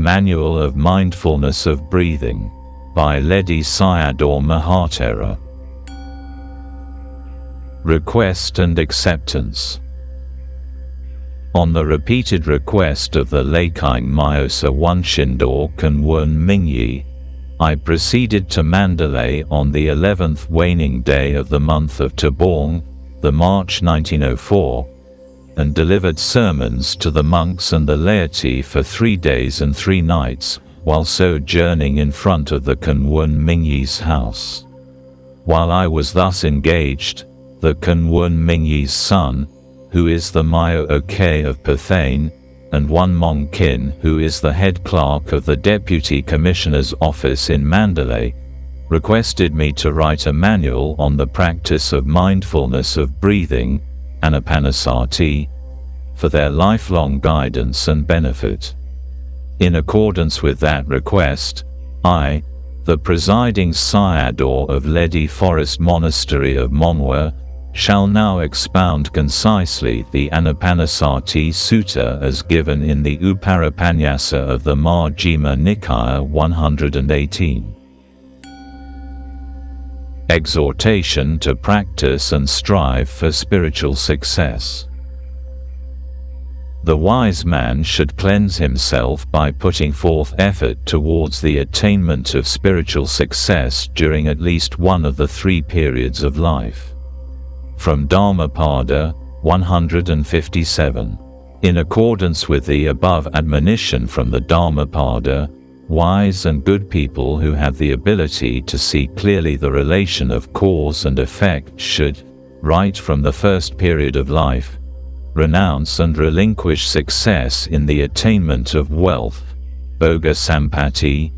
Manual of Mindfulness of Breathing, by Ledi Sayadaw Mahatera. Request and Acceptance. On the repeated request of the Leikaing Myosa Wanshindor Kanwun Mingyi, I proceeded to Mandalay on the 11th waning day of the month of Tabong, the March 1904, and delivered sermons to the monks and the laity for 3 days and 3 nights, while sojourning in front of the Kanwun Mingyi's house. While I was thus engaged, the Kanwun Mingyi's son, who is the Myo Ok of Pathane, and one Mong Kin, who is the head clerk of the Deputy Commissioner's office in Mandalay, requested me to write a manual on the practice of mindfulness of breathing, Anapanasati, for their lifelong guidance and benefit. In accordance with that request, I, the presiding Sayadaw of Ledi Forest Monastery of Monwa, shall now expound concisely the Anapanasati Sutta as given in the Uparapanyasa of the Majjhima Nikaya 118. Exhortation to practice and strive for spiritual success. The wise man should cleanse himself by putting forth effort towards the attainment of spiritual success during at least one of the 3 periods of life. From Dhammapada 157. In accordance with the above admonition from the Dhammapada, wise and good people who have the ability to see clearly the relation of cause and effect should, right from the first period of life, renounce and relinquish success in the attainment of wealth, bhoga sampatti,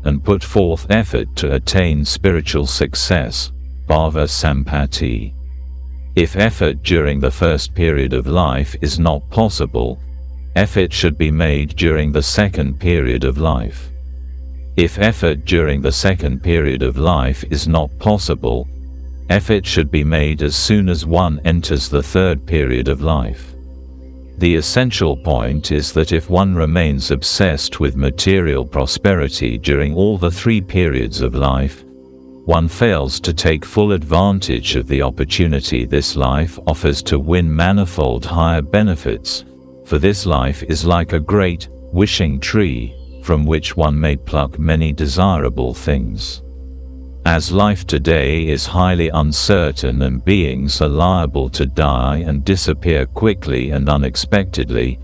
and put forth effort to attain spiritual success, bhava sampatti. If effort during the first period of life is not possible, effort should be made during the second period of life. If effort during the second period of life is not possible, effort should be made as soon as one enters the third period of life. The essential point is that if one remains obsessed with material prosperity during all the 3 periods of life, one fails to take full advantage of the opportunity this life offers to win manifold higher benefits, for this life is like a great, wishing tree, from which one may pluck many desirable things. As life today is highly uncertain and beings are liable to die and disappear quickly and unexpectedly,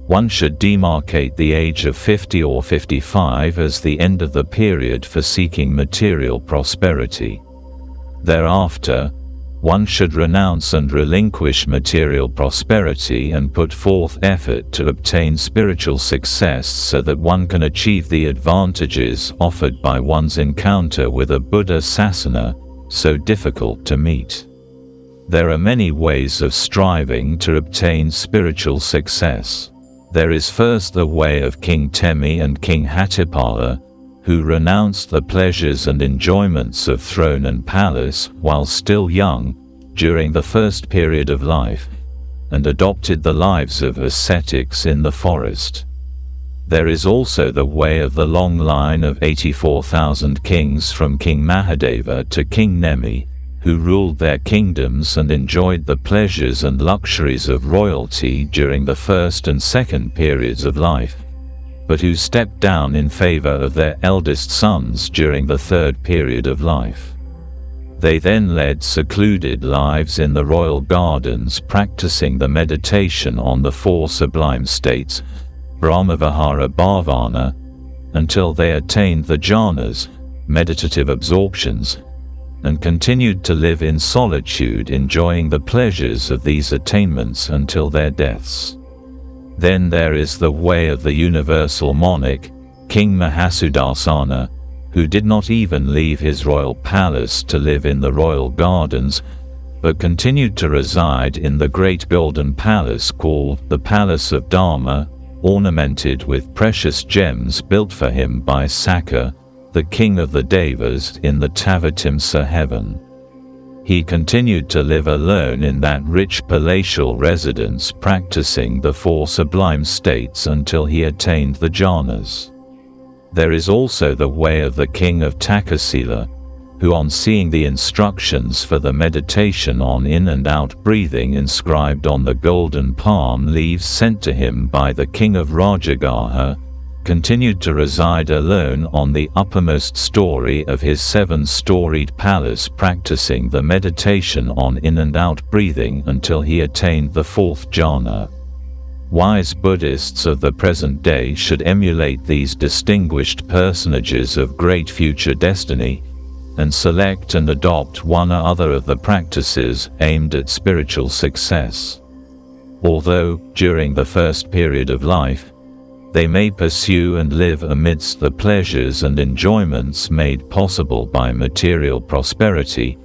one should demarcate the age of 50 or 55 as the end of the period for seeking material prosperity. Thereafter, one should renounce and relinquish material prosperity and put forth effort to obtain spiritual success so that one can achieve the advantages offered by one's encounter with a Buddha sasana, so difficult to meet. There are many ways of striving to obtain spiritual success. There is first the way of King Temi and King Hatipala, who renounced the pleasures and enjoyments of throne and palace while still young, during the first period of life, and adopted the lives of ascetics in the forest. There is also the way of the long line of 84,000 kings from King Mahadeva to King Nemi, who ruled their kingdoms and enjoyed the pleasures and luxuries of royalty during the first and second periods of life, but who stepped down in favor of their eldest sons during the third period of life. They then led secluded lives in the royal gardens practicing the meditation on the 4 sublime states, Brahmavihara Bhavana, until they attained the jhanas, meditative absorptions, and continued to live in solitude enjoying the pleasures of these attainments until their deaths. Then there is the way of the universal monarch, King Mahasudarsana, who did not even leave his royal palace to live in the royal gardens, but continued to reside in the great golden palace called the Palace of Dharma, ornamented with precious gems built for him by Sakka, the king of the Devas in the Tavatimsa heaven. He continued to live alone in that rich palatial residence, practicing the 4 sublime states until he attained the jhanas. There is also the way of the king of Takasila, who, on seeing the instructions for the meditation on in and out breathing inscribed on the golden palm leaves sent to him by the king of Rajagaha, continued to reside alone on the uppermost story of his 7-storied palace, practicing the meditation on in and out breathing until he attained the 4th jhana. Wise Buddhists of the present day should emulate these distinguished personages of great future destiny, and select and adopt one or other of the practices aimed at spiritual success. Although, during the first period of life, they may pursue and live amidst the pleasures and enjoyments made possible by material prosperity,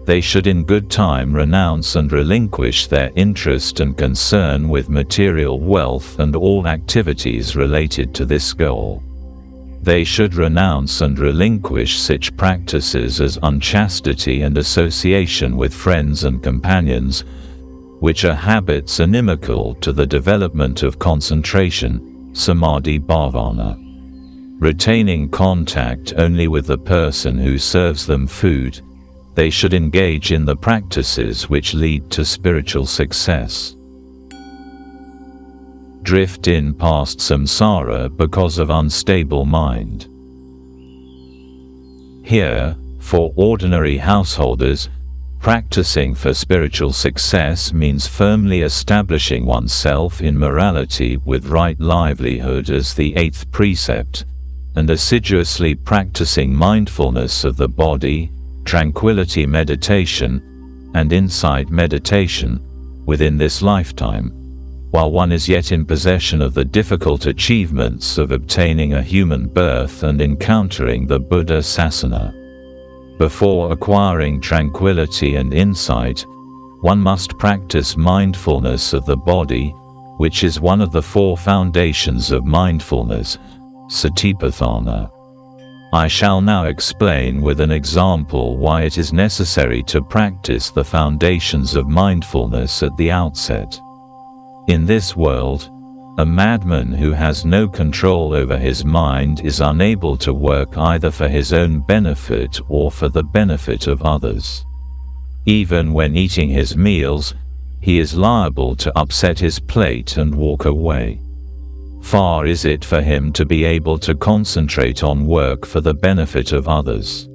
they should in good time renounce and relinquish their interest and concern with material wealth and all activities related to this goal. They should renounce and relinquish such practices as unchastity and association with friends and companions, which are habits inimical to the development of concentration, samadhi bhavana. Retaining contact only with the person who serves them food, they should engage in the practices which lead to spiritual success. Drift in past samsara because of unstable mind. Here, for ordinary householders, practicing for spiritual success means firmly establishing oneself in morality with right livelihood as the 8th precept, and assiduously practicing mindfulness of the body, tranquility meditation, and insight meditation within this lifetime, while one is yet in possession of the difficult achievements of obtaining a human birth and encountering the Buddha Sasana. Before acquiring tranquility and insight, one must practice mindfulness of the body, which is one of the 4 foundations of mindfulness, satipatthana. I shall now explain with an example why it is necessary to practice the foundations of mindfulness at the outset. In this world, a madman who has no control over his mind is unable to work either for his own benefit or for the benefit of others. Even when eating his meals, he is liable to upset his plate and walk away. Far is it for him to be able to concentrate on work for the benefit of others.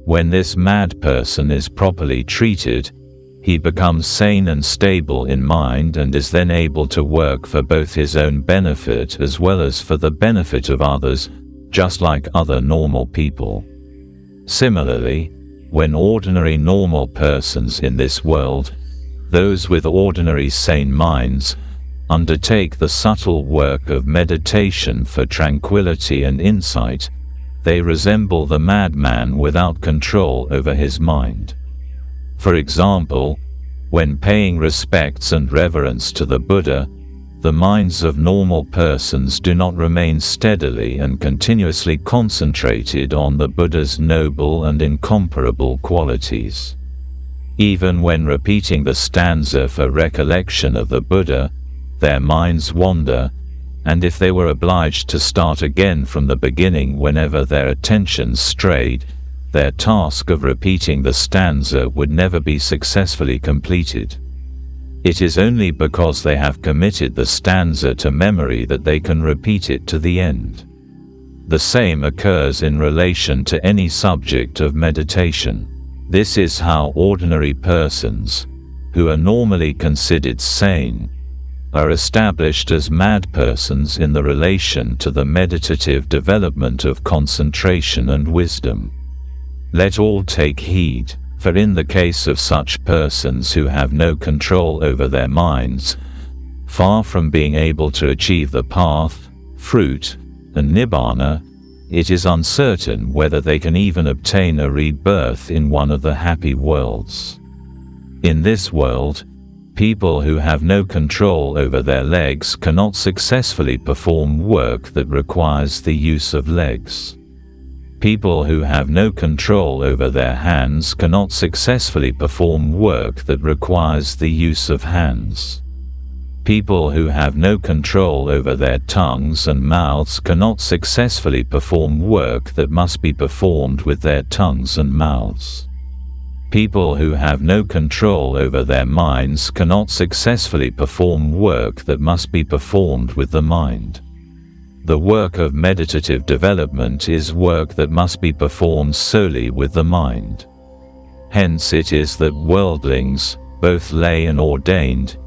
When this mad person is properly treated, he becomes sane and stable in mind and is then able to work for both his own benefit as well as for the benefit of others, just like other normal people. Similarly, when ordinary normal persons in this world, those with ordinary sane minds, undertake the subtle work of meditation for tranquility and insight, they resemble the madman without control over his mind. For example, when paying respects and reverence to the Buddha, the minds of normal persons do not remain steadily and continuously concentrated on the Buddha's noble and incomparable qualities. Even when repeating the stanza for recollection of the Buddha, their minds wander, and if they were obliged to start again from the beginning whenever their attention strayed, their task of repeating the stanza would never be successfully completed. It is only because they have committed the stanza to memory that they can repeat it to the end. The same occurs in relation to any subject of meditation. This is how ordinary persons, who are normally considered sane, are established as mad persons in the relation to the meditative development of concentration and wisdom. Let all take heed, for in the case of such persons who have no control over their minds, far from being able to achieve the path, fruit, and Nibbana, it is uncertain whether they can even obtain a rebirth in one of the happy worlds. In this world, people who have no control over their legs cannot successfully perform work that requires the use of legs. People who have no control over their hands cannot successfully perform work that requires the use of hands. People who have no control over their tongues and mouths cannot successfully perform work that must be performed with their tongues and mouths. People who have no control over their minds cannot successfully perform work that must be performed with the mind. The work of meditative development is work that must be performed solely with the mind. Hence it is that worldlings, both lay and ordained,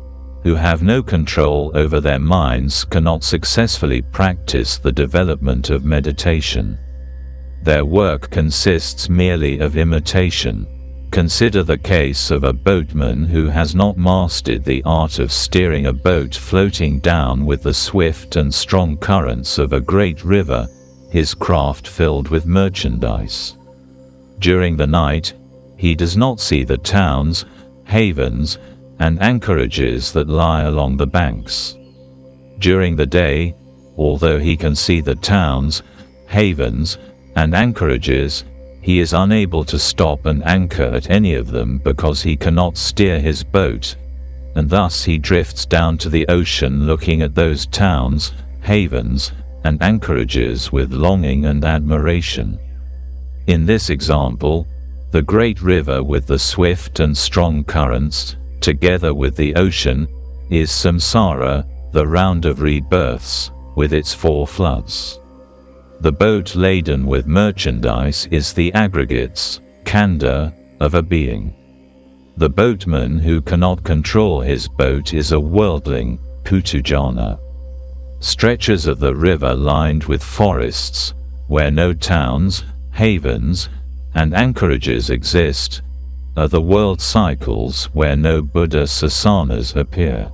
who have no control over their minds cannot successfully practice the development of meditation. Their work consists merely of imitation. Consider the case of a boatman who has not mastered the art of steering a boat floating down with the swift and strong currents of a great river, his craft filled with merchandise. During the night, he does not see the towns, havens, and anchorages that lie along the banks. During the day, although he can see the towns, havens, and anchorages, he is unable to stop and anchor at any of them because he cannot steer his boat, and thus he drifts down to the ocean looking at those towns, havens, and anchorages with longing and admiration. In this example, the great river with the swift and strong currents, together with the ocean, is samsara, the round of rebirths, with its 4 floods. The boat laden with merchandise is the aggregates, khandha, of a being. The boatman who cannot control his boat is a worldling, putujana. Stretches of the river lined with forests, where no towns, havens, and anchorages exist, are the world cycles where no Buddha sasanas appear.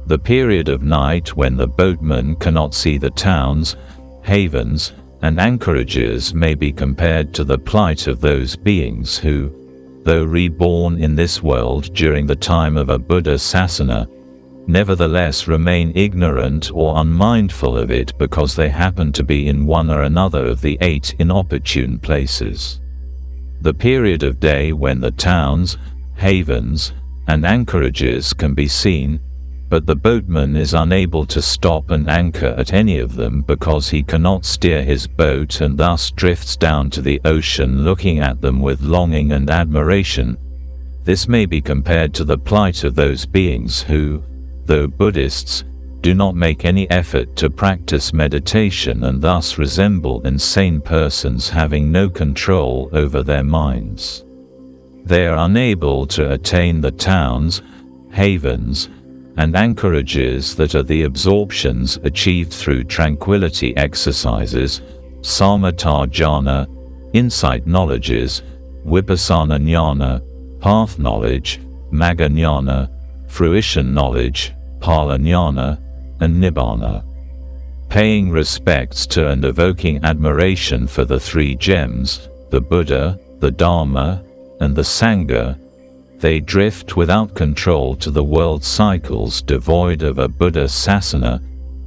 The period of night when the boatman cannot see the towns, havens, and anchorages may be compared to the plight of those beings who, though reborn in this world during the time of a Buddha sasana, nevertheless remain ignorant or unmindful of it because they happen to be in one or another of the 8 inopportune places. The period of day when the towns, havens, and anchorages can be seen, but the boatman is unable to stop and anchor at any of them because he cannot steer his boat and thus drifts down to the ocean looking at them with longing and admiration. This may be compared to the plight of those beings who, though Buddhists, do not make any effort to practice meditation and thus resemble insane persons having no control over their minds. They are unable to attain the towns, havens, and anchorages that are the absorptions achieved through tranquility exercises, samatha jhana, insight knowledges, vipassana jnana, path knowledge, magga jnana, fruition knowledge, phala jnana, and Nibbana. Paying respects to and evoking admiration for the 3 gems, the Buddha, the Dharma, and the Sangha, they drift without control to the world cycles devoid of a Buddha sasana,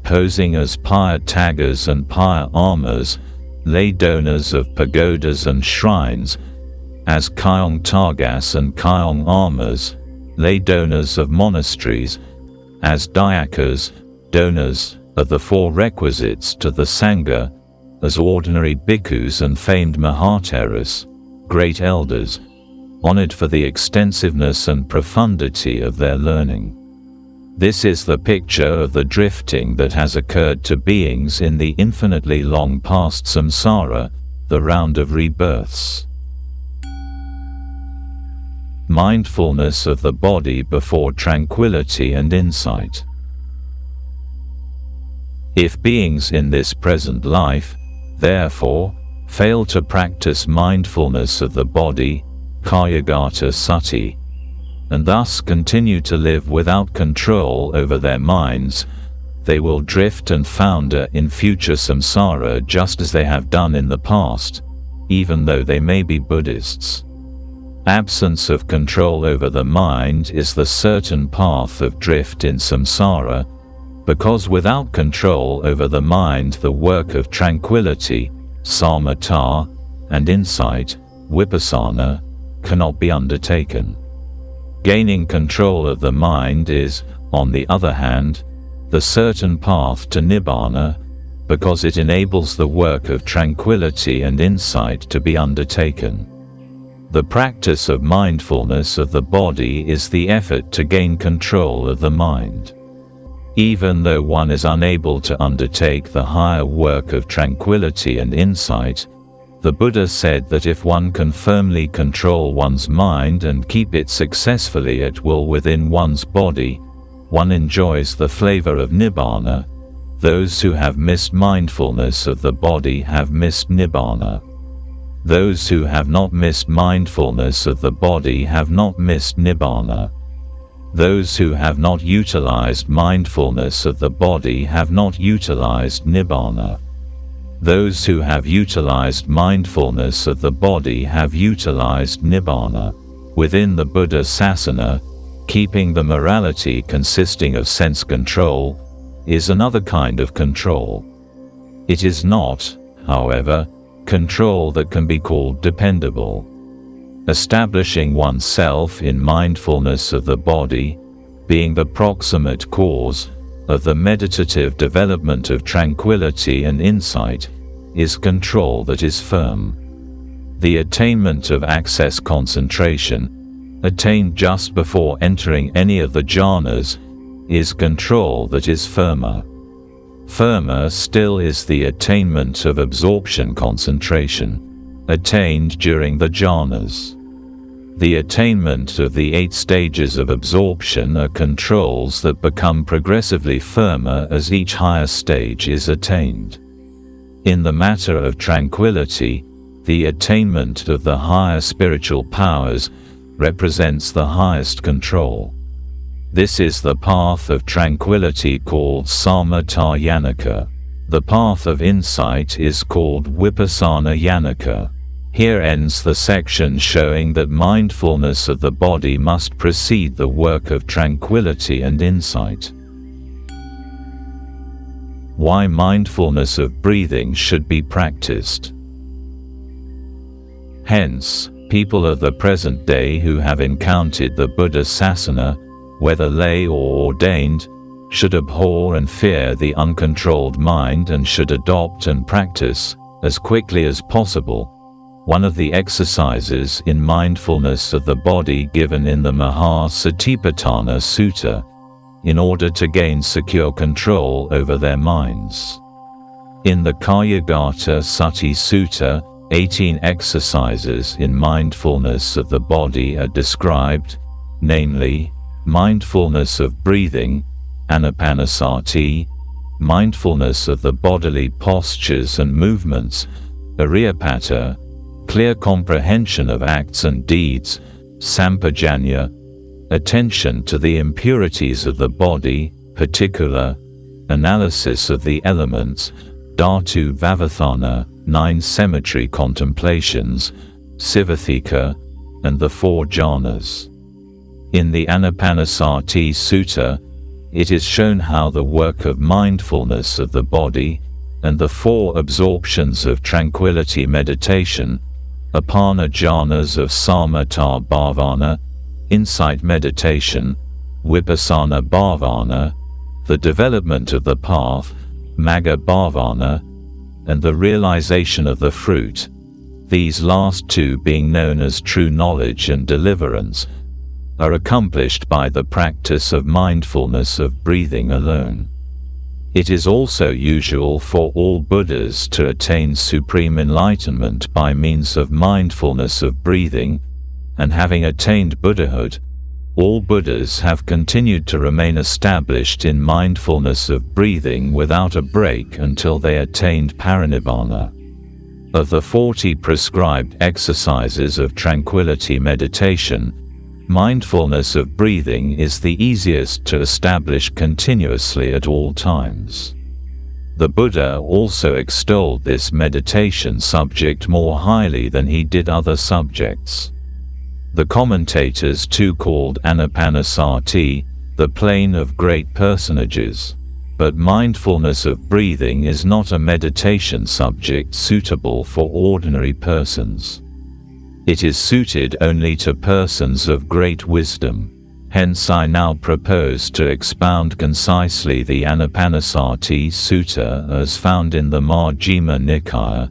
posing as pyre taggers and pyre armors, lay donors of pagodas and shrines, as kyong tagas and kyong armors, lay donors of monasteries, as dyakas, donors of the 4 requisites to the Sangha, as ordinary bhikkhus and famed mahateras, great elders, honored for the extensiveness and profundity of their learning. This is the picture of the drifting that has occurred to beings in the infinitely long past samsara, the round of rebirths. Mindfulness of the body before tranquility and insight. If beings in this present life, therefore, fail to practice mindfulness of the body, kayagata sati, and thus continue to live without control over their minds, they will drift and founder in future samsara just as they have done in the past, even though they may be Buddhists. Absence of control over the mind is the certain path of drift in samsara, because without control over the mind the work of tranquility, samatha, and insight, vipassana, cannot be undertaken. Gaining control of the mind is, on the other hand, the certain path to Nibbana, because it enables the work of tranquility and insight to be undertaken. The practice of mindfulness of the body is the effort to gain control of the mind. Even though one is unable to undertake the higher work of tranquility and insight, the Buddha said that if one can firmly control one's mind and keep it successfully at will within one's body, one enjoys the flavor of Nibbana. Those who have missed mindfulness of the body have missed Nibbana. Those who have not missed mindfulness of the body have not missed Nibbana. Those who have not utilized mindfulness of the body have not utilized Nibbana. Those who have utilized mindfulness of the body have utilized Nibbana. Within the Buddha Sasana, keeping the morality consisting of sense control is another kind of control. It is not, however, control that can be called dependable. Establishing oneself in mindfulness of the body, being the proximate cause of the meditative development of tranquility and insight, is control that is firm. The attainment of access concentration, attained just before entering any of the jhanas, is control that is firmer. Firmer still is the attainment of absorption concentration, attained during the jhanas. The attainment of the 8 stages of absorption are controls that become progressively firmer as each higher stage is attained. In the matter of tranquility, the attainment of the higher spiritual powers represents the highest control. This is the path of tranquility called samatha yanaka. The path of insight is called vipassana yanaka. Here ends the section showing that mindfulness of the body must precede the work of tranquility and insight. Why mindfulness of breathing should be practiced. Hence, people of the present day who have encountered the Buddha Sasana, whether lay or ordained, should abhor and fear the uncontrolled mind and should adopt and practice, as quickly as possible, one of the exercises in mindfulness of the body given in the Mahasatipatthana Sutta, in order to gain secure control over their minds. In the Kayagata Sati Sutta, 18 exercises in mindfulness of the body are described, namely, mindfulness of breathing, anapanasati, mindfulness of the bodily postures and movements, ariyapata, clear comprehension of acts and deeds, sampajanya, attention to the impurities of the body, particular, analysis of the elements, dhatu vavathana, 9 cemetery contemplations, sivathika, and the 4 jhanas. In the Anapanasati Sutta, it is shown how the work of mindfulness of the body and the 4 absorptions of tranquility meditation, apana jhanas of samatha bhavana, insight meditation, vipassana bhavana, the development of the path, magga bhavana, and the realization of the fruit, these last 2 being known as true knowledge and deliverance, are accomplished by the practice of mindfulness of breathing alone. It is also usual for all Buddhas to attain supreme enlightenment by means of mindfulness of breathing, and having attained Buddhahood, all Buddhas have continued to remain established in mindfulness of breathing without a break until they attained parinibbana. Of the 40 prescribed exercises of tranquility meditation, mindfulness of breathing is the easiest to establish continuously at all times. The Buddha also extolled this meditation subject more highly than he did other subjects. The commentators too called Anapanasati the plane of great personages, But mindfulness of breathing is not a meditation subject suitable for ordinary persons. It is suited only to persons of great wisdom. Hence I now propose to expound concisely the Anapanasati Sutta as found in the Majjhima Nikaya,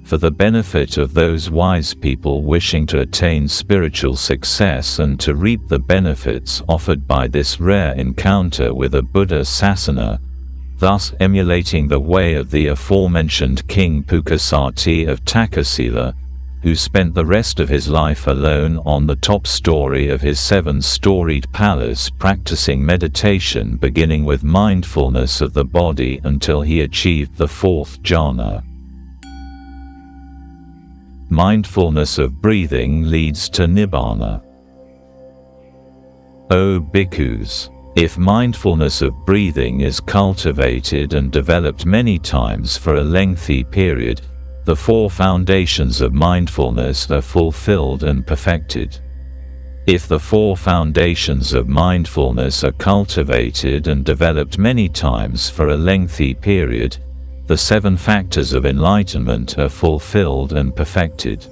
for the benefit of those wise people wishing to attain spiritual success and to reap the benefits offered by this rare encounter with a Buddha Sasana, thus emulating the way of the aforementioned King Pukasati of Takasila, who spent the rest of his life alone on the top story of his 7-storied palace practicing meditation, beginning with mindfulness of the body until he achieved the 4th jhana. Mindfulness of breathing leads to Nibbana. O bhikkhus, if mindfulness of breathing is cultivated and developed many times for a lengthy period, the 4 foundations of mindfulness are fulfilled and perfected. If the 4 foundations of mindfulness are cultivated and developed many times for a lengthy period, the 7 factors of enlightenment are fulfilled and perfected.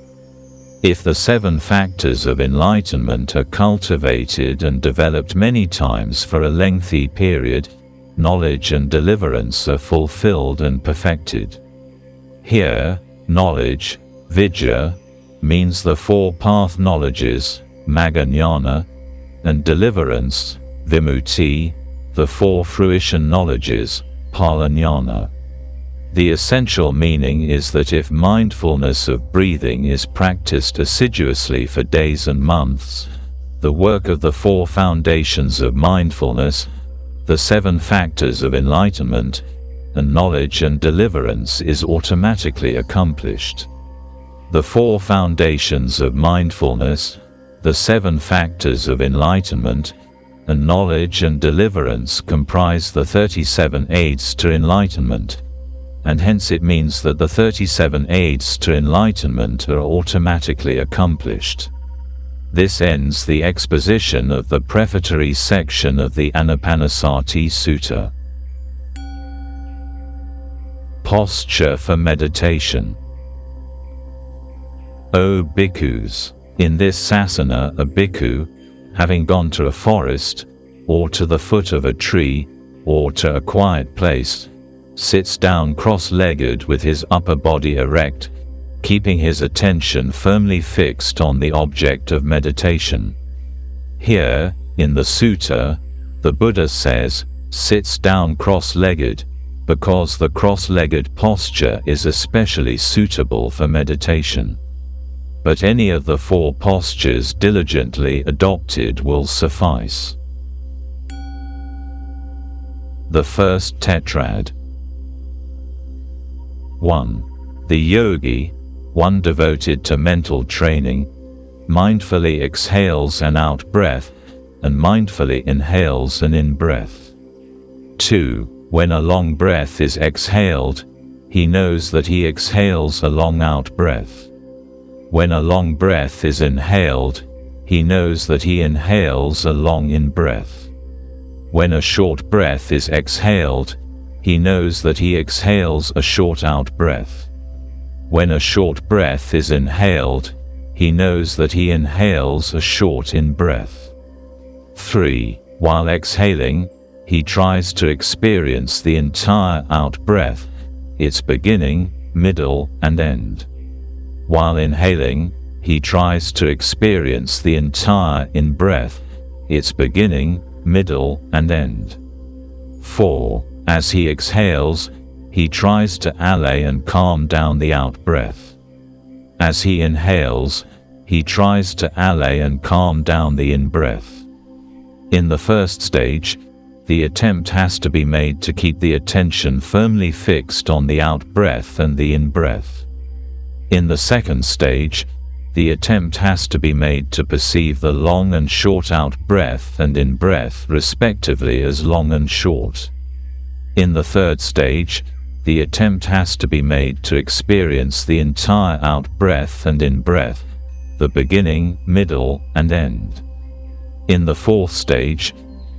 If the 7 factors of enlightenment are cultivated and developed many times for a lengthy period, knowledge and deliverance are fulfilled and perfected. Here, knowledge, vidya, means the 4 path knowledges, magga jnana, and deliverance, vimutti, the 4 fruition knowledges, phala jnana. The essential meaning is that if mindfulness of breathing is practiced assiduously for days and months, the work of the 4 foundations of mindfulness, the 7 factors of enlightenment, and knowledge and deliverance is automatically accomplished. The 4 foundations of mindfulness, the 7 factors of enlightenment, and knowledge and deliverance comprise the 37 aids to enlightenment, and hence it means that the 37 aids to enlightenment are automatically accomplished. This ends the exposition of the prefatory section of the Anapanasati Sutta. Posture for meditation. O bhikkhus, in this sasana a bhikkhu, having gone to a forest, or to the foot of a tree, or to a quiet place, sits down cross-legged with his upper body erect, keeping his attention firmly fixed on the object of meditation. Here, in the sutta, the Buddha says, sits down cross-legged, because the cross-legged posture is especially suitable for meditation. But any of the 4 postures diligently adopted will suffice. The First Tetrad. 1. The yogi, one devoted to mental training, mindfully exhales an out-breath, and mindfully inhales an in-breath. 2. When a long breath is exhaled, he knows that he exhales a long out-breath. When a long breath is inhaled, he knows that he inhales a long in-breath. When a short breath is exhaled, he knows that he exhales a short out-breath. When a short breath is inhaled, he knows that he inhales a short in-breath. 3. While exhaling, he tries to experience the entire out-breath, its beginning, middle, and end. While inhaling, he tries to experience the entire in-breath, its beginning, middle, and end. 4. As he exhales, he tries to allay and calm down the out-breath. As he inhales, he tries to allay and calm down the in-breath. In the first stage, the attempt has to be made to keep the attention firmly fixed on the out-breath and the in-breath. In the second stage, the attempt has to be made to perceive the long and short out-breath and in-breath respectively as long and short. In the third stage, the attempt has to be made to experience the entire out-breath and in-breath, the beginning, middle, and end. In the fourth stage,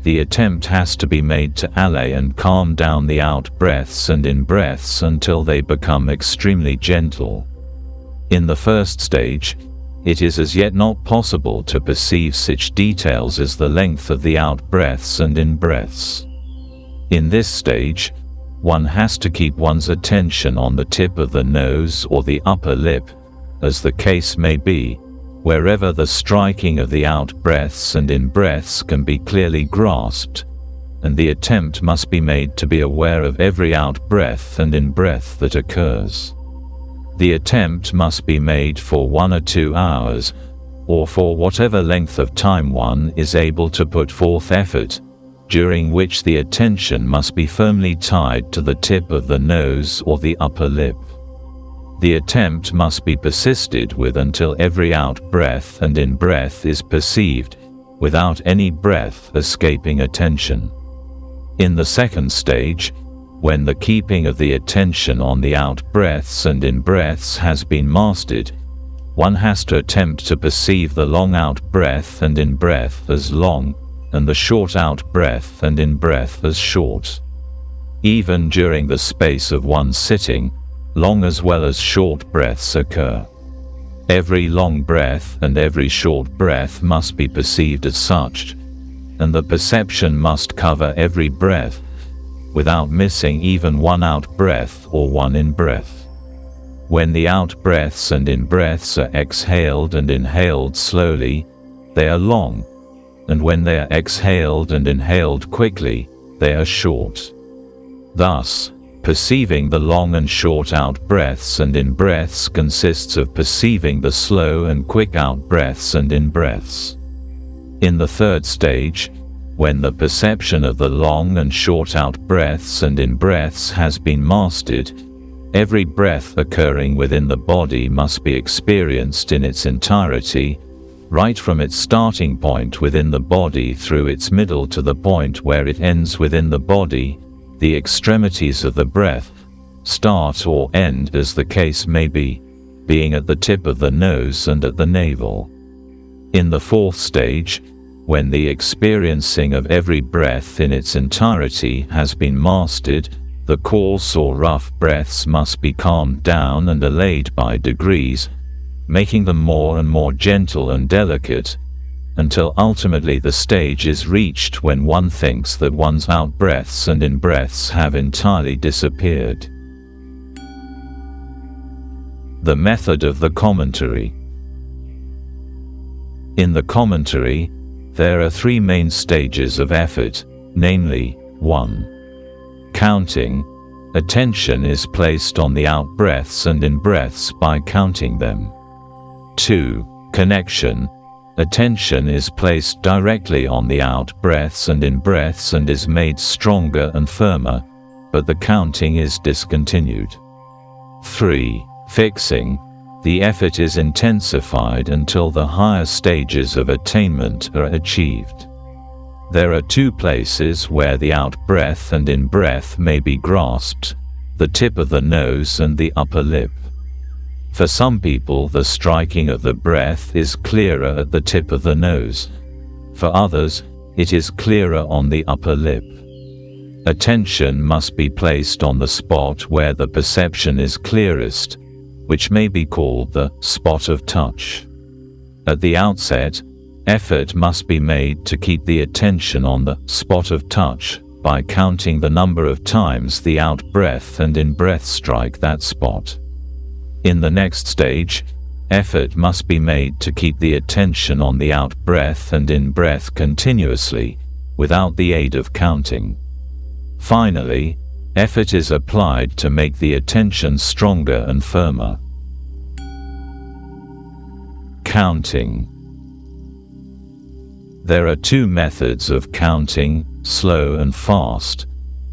the attempt has to be made to allay and calm down the out-breaths and in-breaths until they become extremely gentle. In the first stage, it is as yet not possible to perceive such details as the length of the out-breaths and in-breaths. In this stage, one has to keep one's attention on the tip of the nose or the upper lip, as the case may be, wherever the striking of the out-breaths and in-breaths can be clearly grasped, and the attempt must be made to be aware of every out-breath and in-breath that occurs. The attempt must be made for 1 or 2 hours, or for whatever length of time one is able to put forth effort, during which the attention must be firmly tied to the tip of the nose or the upper lip. The attempt must be persisted with until every out-breath and in-breath is perceived, without any breath escaping attention. In the second stage, when the keeping of the attention on the out-breaths and in-breaths has been mastered, one has to attempt to perceive the long out-breath and in-breath as long, and the short out-breath and in-breath as short. Even during the space of one sitting, long as well as short breaths occur. Every long breath and every short breath must be perceived as such, and the perception must cover every breath, without missing even one out-breath or one in-breath. When the out-breaths and in-breaths are exhaled and inhaled slowly, they are long, and when they are exhaled and inhaled quickly, they are short. Thus, perceiving the long and short out-breaths and in-breaths consists of perceiving the slow and quick out-breaths and in-breaths. In the third stage, when the perception of the long and short out-breaths and in-breaths has been mastered, every breath occurring within the body must be experienced in its entirety, right from its starting point within the body through its middle to the point where it ends within the body. The extremities of the breath, start or end as the case may be, being at the tip of the nose and at the navel. In the fourth stage, when the experiencing of every breath in its entirety has been mastered, the coarse or rough breaths must be calmed down and allayed by degrees, making them more and more gentle and delicate, until ultimately the stage is reached when one thinks that one's out-breaths and in-breaths have entirely disappeared. The method of the commentary. In the commentary, there are 3 main stages of effort, namely, 1. Counting. Attention is placed on the out-breaths and in-breaths by counting them. 2. Connection. Attention is placed directly on the out-breaths and in-breaths and is made stronger and firmer, but the counting is discontinued. 3. Fixing. The effort is intensified until the higher stages of attainment are achieved. There are 2 places where the out-breath and in-breath may be grasped, the tip of the nose and the upper lip. For some people, the striking of the breath is clearer at the tip of the nose. For others, it is clearer on the upper lip. Attention must be placed on the spot where the perception is clearest, which may be called the spot of touch. At the outset, effort must be made to keep the attention on the spot of touch by counting the number of times the out-breath and in-breath strike that spot. In the next stage, effort must be made to keep the attention on the out-breath and in-breath continuously, without the aid of counting. Finally, effort is applied to make the attention stronger and firmer. Counting. There are 2 methods of counting, slow and fast,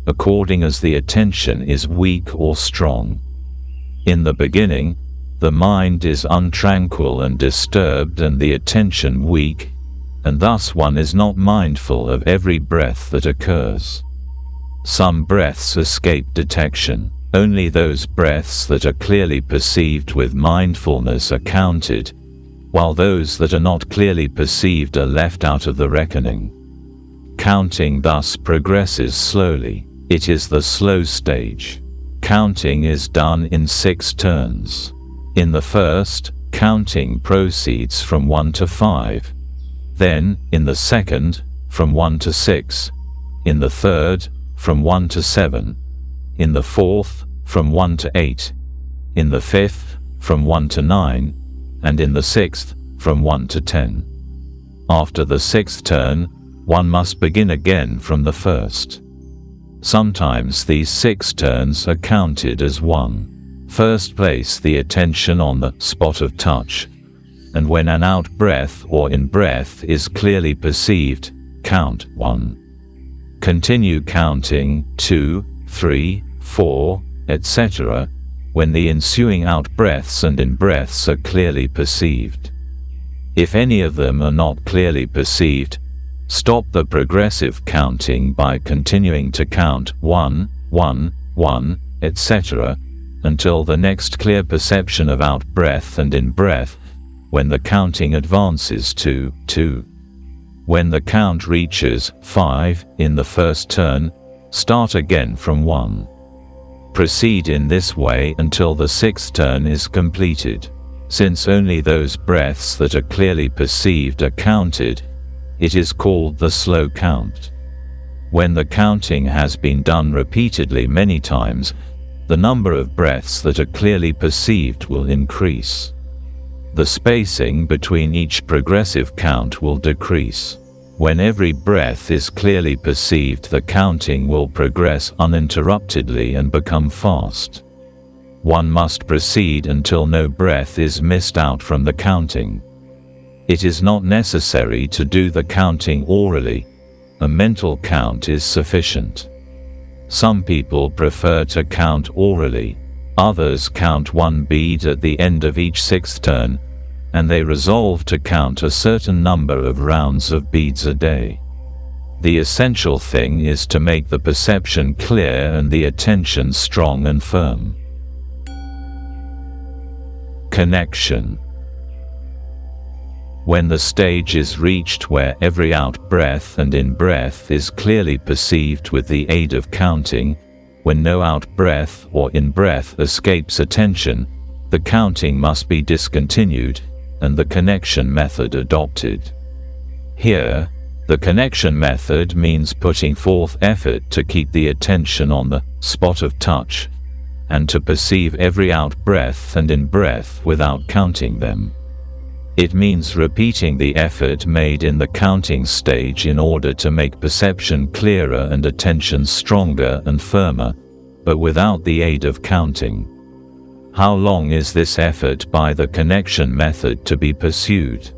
according as the attention is weak or strong. In the beginning, the mind is untranquil and disturbed and the attention weak, and thus one is not mindful of every breath that occurs. Some breaths escape detection. Only those breaths that are clearly perceived with mindfulness are counted, while those that are not clearly perceived are left out of the reckoning. Counting thus progresses slowly. It is the slow stage. Counting is done in 6 turns. In the first, counting proceeds from 1 to 5. Then, in the second, from 1 to 6. In the third, from 1 to 7. In the fourth, from 1 to 8. In the fifth, from 1 to 9. And in the sixth, from 1 to 10. After the 6th turn, one must begin again from the first. Sometimes these 6 turns are counted as one. First place the attention on the spot of touch, and when an out-breath or in-breath is clearly perceived, count 1. Continue counting 2, 3, 4, etc., when the ensuing out-breaths and in-breaths are clearly perceived. If any of them are not clearly perceived, stop the progressive counting by continuing to count 1, 1, 1, etc., until the next clear perception of out-breath and in-breath, when the counting advances to 2. When the count reaches 5 in the first turn, start again from 1. Proceed in this way until the 6th turn is completed. Since only those breaths that are clearly perceived are counted, it is called the slow count. When the counting has been done repeatedly many times, the number of breaths that are clearly perceived will increase. The spacing between each progressive count will decrease. When every breath is clearly perceived, the counting will progress uninterruptedly and become fast. One must proceed until no breath is missed out from the counting. It is not necessary to do the counting orally. A mental count is sufficient. Some people prefer to count orally. Others count 1 bead at the end of each 6th turn, and they resolve to count a certain number of rounds of beads a day. The essential thing is to make the perception clear and the attention strong and firm. Connection. When the stage is reached where every out-breath and in-breath is clearly perceived with the aid of counting, when no out-breath or in-breath escapes attention, the counting must be discontinued, and the connection method adopted. Here, the connection method means putting forth effort to keep the attention on the spot of touch, and to perceive every out-breath and in-breath without counting them. It means repeating the effort made in the counting stage in order to make perception clearer and attention stronger and firmer, but without the aid of counting. How long is this effort by the connection method to be pursued?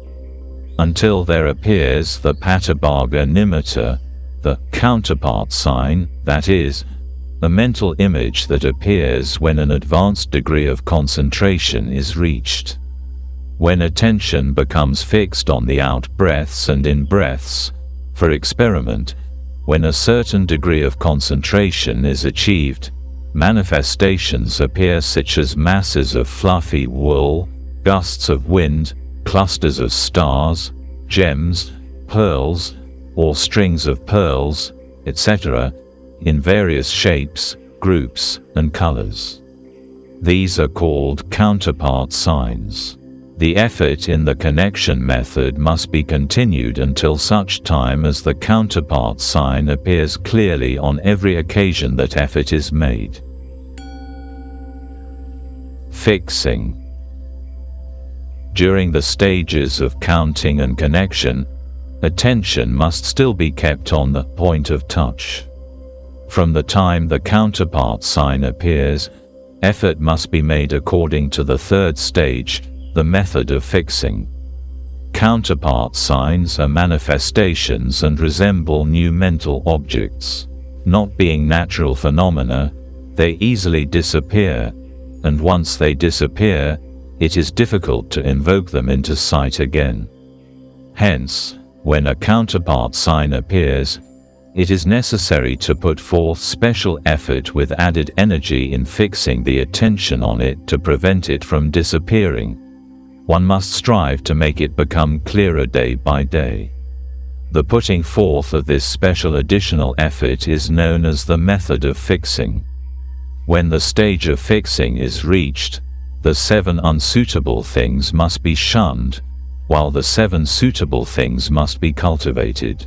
Until there appears the patibhaga nimitta, the counterpart sign, that is, a mental image that appears when an advanced degree of concentration is reached. When attention becomes fixed on the out-breaths and in-breaths, for experiment, when a certain degree of concentration is achieved, manifestations appear such as masses of fluffy wool, gusts of wind, clusters of stars, gems, pearls, or strings of pearls, etc., in various shapes, groups, and colors. These are called counterpart signs. The effort in the connection method must be continued until such time as the counterpart sign appears clearly on every occasion that effort is made. Fixing. During the stages of counting and connection, attention must still be kept on the point of touch. From the time the counterpart sign appears, effort must be made according to the 3rd stage, the method of fixing. Counterpart signs are manifestations and resemble new mental objects. Not being natural phenomena, they easily disappear, and once they disappear, it is difficult to invoke them into sight again. Hence, when a counterpart sign appears, it is necessary to put forth special effort with added energy in fixing the attention on it to prevent it from disappearing. One must strive to make it become clearer day by day. The putting forth of this special additional effort is known as the method of fixing. When the stage of fixing is reached, the 7 unsuitable things must be shunned, while the 7 suitable things must be cultivated.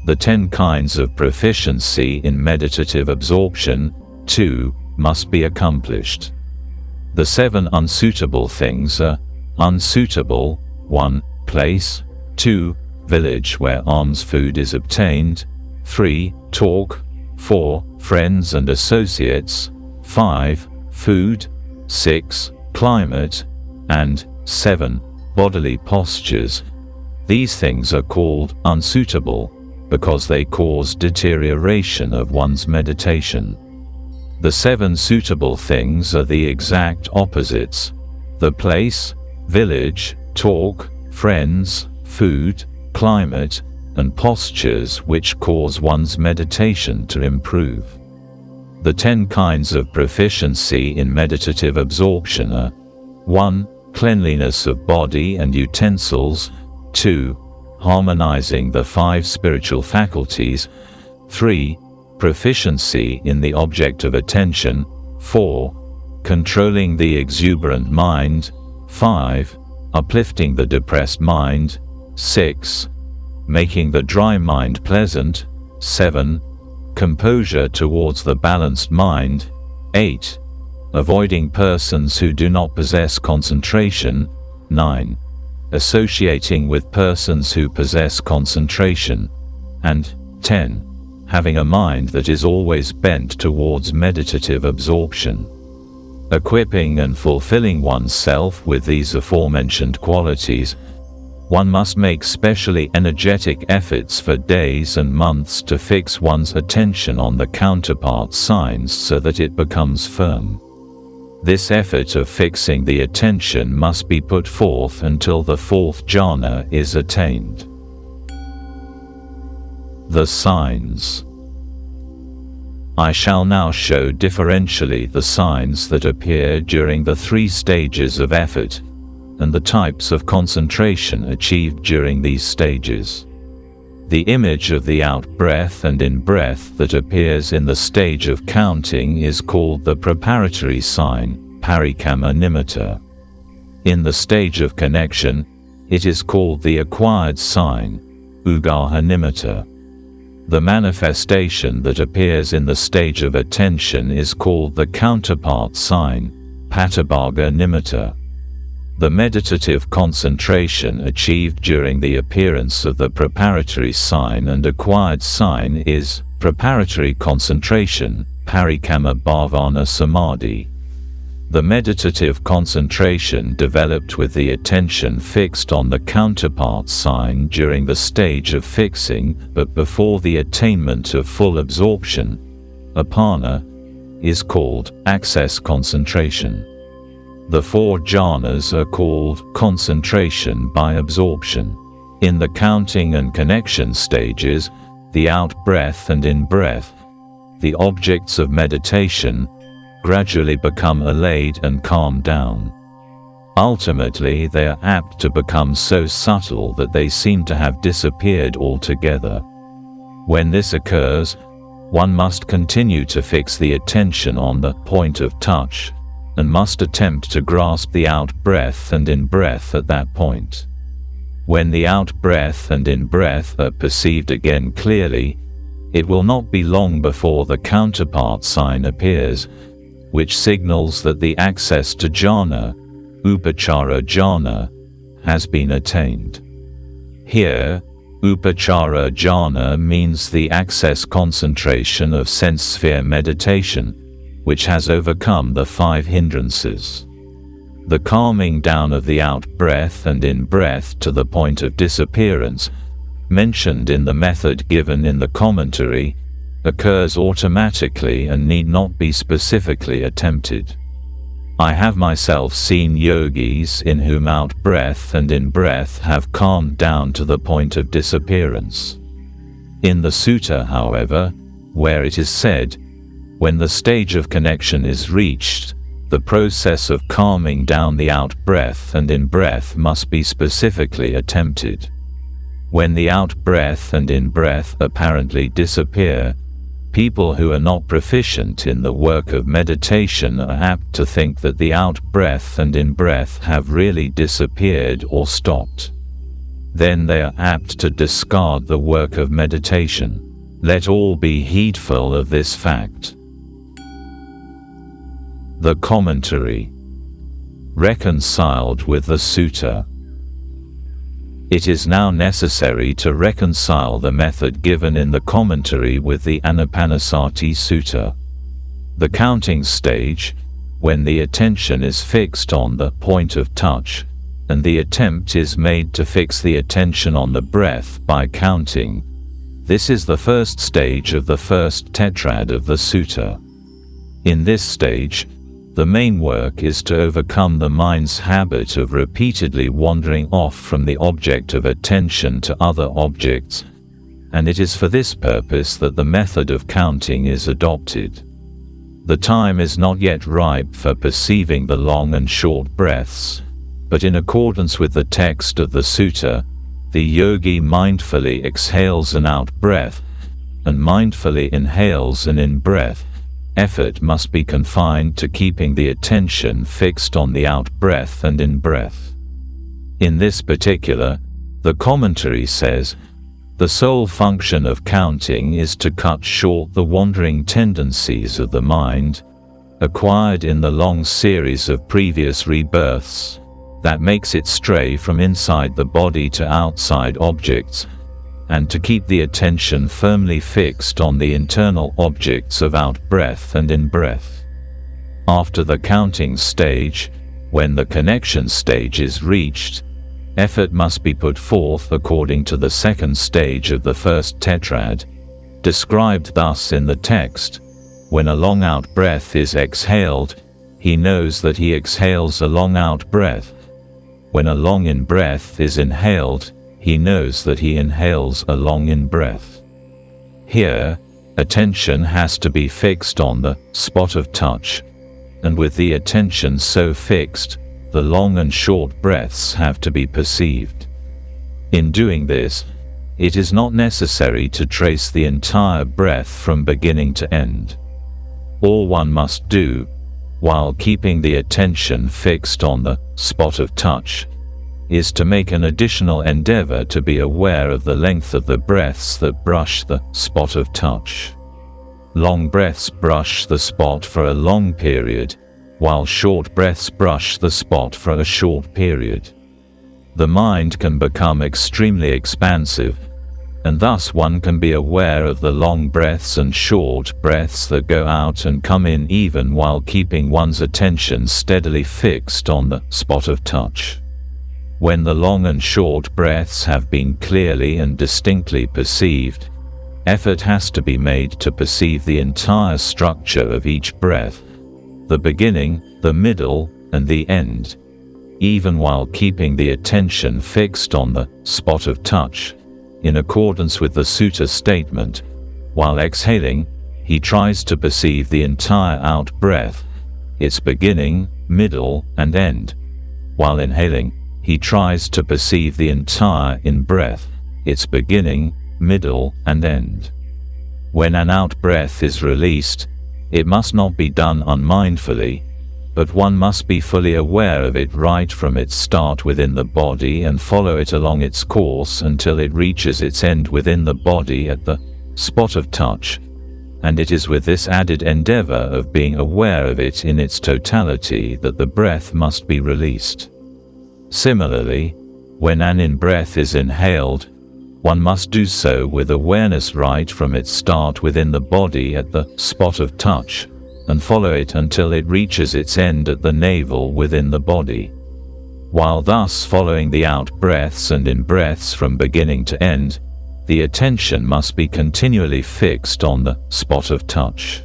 The 10 kinds of proficiency in meditative absorption, too, must be accomplished. The 7 unsuitable things are: unsuitable, 1. Place, 2. Village where alms food is obtained, 3. Talk, 4. Friends and associates, 5. Food, 6. Climate, and 7. Bodily postures. These things are called unsuitable because they cause deterioration of one's meditation. The 7 suitable things are the exact opposites: the place, village, talk, friends, food, climate, and postures which cause one's meditation to improve. The 10 kinds of proficiency in meditative absorption are: 1. Cleanliness of body and utensils, 2. Harmonizing the 5 spiritual faculties, 3. Proficiency in the object of attention, 4. Controlling the exuberant mind, 5. Uplifting the depressed mind, 6. Making the dry mind pleasant, 7. Composure towards the balanced mind, 8. Avoiding persons who do not possess concentration, 9. Associating with persons who possess concentration, and 10. Having a mind that is always bent towards meditative absorption. Equipping and fulfilling oneself with these aforementioned qualities, one must make specially energetic efforts for days and months to fix one's attention on the counterpart signs so that it becomes firm. This effort of fixing the attention must be put forth until the 4th jhana is attained. The signs. I shall now show differentially the signs that appear during the 3 stages of effort, and the types of concentration achieved during these stages. The image of the out-breath and in-breath that appears in the stage of counting is called the preparatory sign, parikamma nimitta. In the stage of connection, it is called the acquired sign, ugaha nimitta. The manifestation that appears in the stage of attention is called the counterpart sign, patibhaga nimitta. The meditative concentration achieved during the appearance of the preparatory sign and acquired sign is preparatory concentration, parikamma bhavana samadhi. The meditative concentration developed with the attention fixed on the counterpart sign during the stage of fixing but before the attainment of full absorption, apana, is called access concentration. The 4 jhanas are called concentration by absorption. In the counting and connection stages, the out-breath and in-breath, the objects of meditation, gradually become allayed and calmed down. Ultimately, they are apt to become so subtle that they seem to have disappeared altogether. When this occurs, one must continue to fix the attention on the point of touch, and must attempt to grasp the out-breath and in-breath at that point. When the out-breath and in-breath are perceived again clearly, it will not be long before the counterpart sign appears, which signals that the access to jhana, upachara jhana, has been attained. Here, upachara jhana means the access concentration of sense sphere meditation, which has overcome the 5 hindrances. The calming down of the out-breath and in-breath to the point of disappearance, mentioned in the method given in the commentary, occurs automatically and need not be specifically attempted. I have myself seen yogis in whom out-breath and in-breath have calmed down to the point of disappearance. In the sutta, however, where it is said, when the stage of connection is reached, the process of calming down the out-breath and in-breath must be specifically attempted. When the out-breath and in-breath apparently disappear, people who are not proficient in the work of meditation are apt to think that the out-breath and in-breath have really disappeared or stopped. Then they are apt to discard the work of meditation. Let all be heedful of this fact. The Commentary Reconciled with the Sutta. It is now necessary to reconcile the method given in the commentary with the Anapanasati Sutta. The counting stage, when the attention is fixed on the point of touch, and the attempt is made to fix the attention on the breath by counting. This is the first stage of the First Tetrad of the Sutta. In this stage, the main work is to overcome the mind's habit of repeatedly wandering off from the object of attention to other objects, and it is for this purpose that the method of counting is adopted. The time is not yet ripe for perceiving the long and short breaths, but in accordance with the text of the sutta, the yogi mindfully exhales an out-breath, and mindfully inhales an in-breath. Effort must be confined to keeping the attention fixed on the out-breath and in-breath. In this particular, the commentary says, the sole function of counting is to cut short the wandering tendencies of the mind, acquired in the long series of previous rebirths, that makes it stray from inside the body to outside objects, and to keep the attention firmly fixed on the internal objects of out-breath and in-breath. After the counting stage, when the connection stage is reached, effort must be put forth according to the second stage of the First Tetrad, described thus in the text. When a long out-breath is exhaled, he knows that he exhales a long out-breath. When a long in-breath is inhaled, he knows that he inhales a long in-breath. Here, attention has to be fixed on the spot of touch, and with the attention so fixed, the long and short breaths have to be perceived. In doing this, it is not necessary to trace the entire breath from beginning to end. All one must do, while keeping the attention fixed on the spot of touch, is to make an additional endeavor to be aware of the length of the breaths that brush the spot of touch. Long breaths brush the spot for a long period, while short breaths brush the spot for a short period. The mind can become extremely expansive, and thus one can be aware of the long breaths and short breaths that go out and come in even while keeping one's attention steadily fixed on the spot of touch. When the long and short breaths have been clearly and distinctly perceived, effort has to be made to perceive the entire structure of each breath, the beginning, the middle, and the end, even while keeping the attention fixed on the spot of touch, in accordance with the sutta statement. While exhaling, he tries to perceive the entire out-breath, its beginning, middle, and end. While inhaling, he tries to perceive the entire in-breath, its beginning, middle, and end. When an out-breath is released, it must not be done unmindfully, but one must be fully aware of it right from its start within the body and follow it along its course until it reaches its end within the body at the spot of touch, and it is with this added endeavor of being aware of it in its totality that the breath must be released. Similarly, when an in-breath is inhaled, one must do so with awareness right from its start within the body at the spot of touch, and follow it until it reaches its end at the navel within the body. While thus following the out-breaths and in-breaths from beginning to end, the attention must be continually fixed on the spot of touch.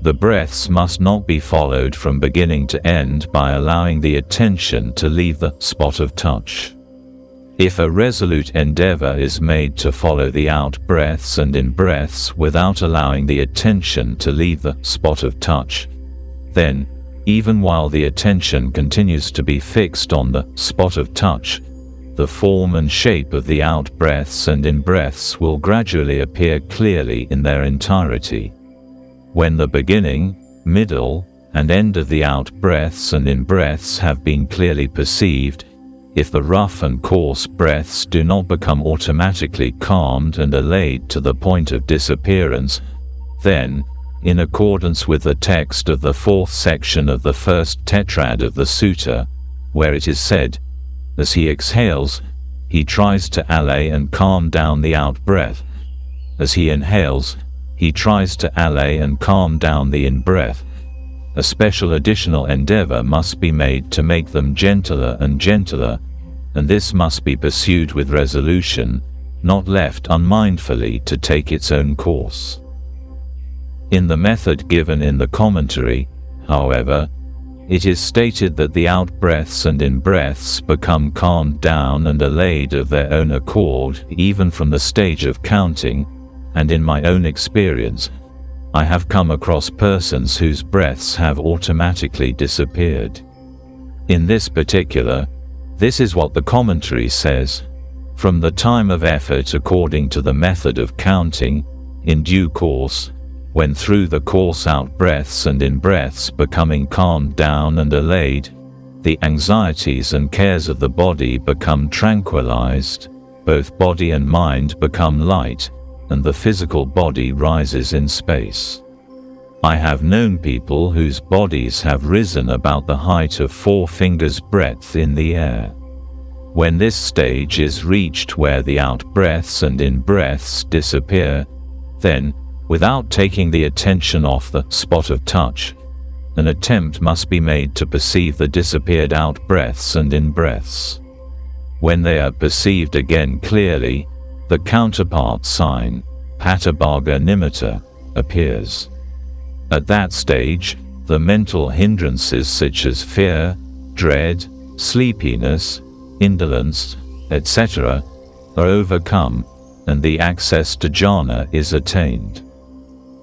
The breaths must not be followed from beginning to end by allowing the attention to leave the spot of touch. If a resolute endeavor is made to follow the out-breaths and in-breaths without allowing the attention to leave the spot of touch, then, even while the attention continues to be fixed on the spot of touch, the form and shape of the out-breaths and in-breaths will gradually appear clearly in their entirety. When the beginning, middle, and end of the out-breaths and in-breaths have been clearly perceived, if the rough and coarse breaths do not become automatically calmed and allayed to the point of disappearance, then, in accordance with the text of the fourth section of the First Tetrad of the Sutta, where it is said, as he exhales, he tries to allay and calm down the out-breath. As he inhales, he tries to allay and calm down the in-breath. A special additional endeavor must be made to make them gentler and gentler, and this must be pursued with resolution, not left unmindfully to take its own course. In the method given in the commentary, however, it is stated that the out-breaths and in-breaths become calmed down and allayed of their own accord even from the stage of counting, and in my own experience, I have come across persons whose breaths have automatically disappeared. In this particular, this is what the commentary says: from the time of effort according to the method of counting, in due course, when through the coarse out-breaths and in-breaths becoming calmed down and allayed, the anxieties and cares of the body become tranquilized, both body and mind become light, and the physical body rises in space. I have known people whose bodies have risen about the height of 4 fingers' breadth in the air. When this stage is reached where the out-breaths and in-breaths disappear, then, without taking the attention off the spot of touch, an attempt must be made to perceive the disappeared out-breaths and in-breaths. When they are perceived again clearly, the counterpart sign, pattabhaga nimitta, appears. At that stage, the mental hindrances such as fear, dread, sleepiness, indolence, etc., are overcome, and the access to jhana is attained.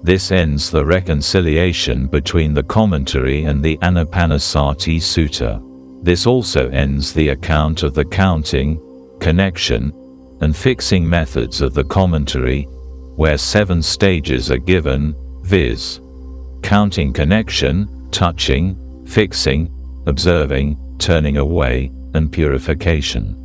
This ends the reconciliation between the commentary and the Anapanasati Sutta. This also ends the account of the counting, connection, and fixing methods of the commentary, where 7 stages are given, viz. Counting, connection, touching, fixing, observing, turning away, and purification.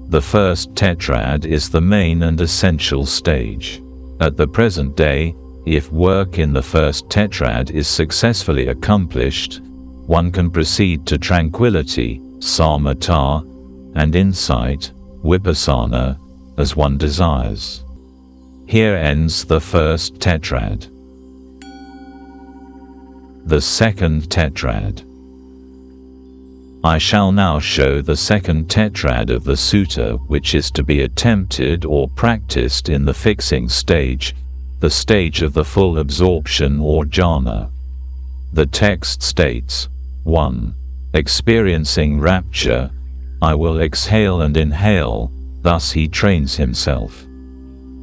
The First Tetrad is the main and essential stage. At the present day, if work in the First Tetrad is successfully accomplished, one can proceed to tranquility, samatha, and insight, Vipassana, as one desires. Here ends the First Tetrad. The Second Tetrad. I shall now show the Second Tetrad of the Sutta, which is to be attempted or practiced in the fixing stage, the stage of the full absorption or jhana. The text states, 1. Experiencing rapture, I will exhale and inhale, thus he trains himself.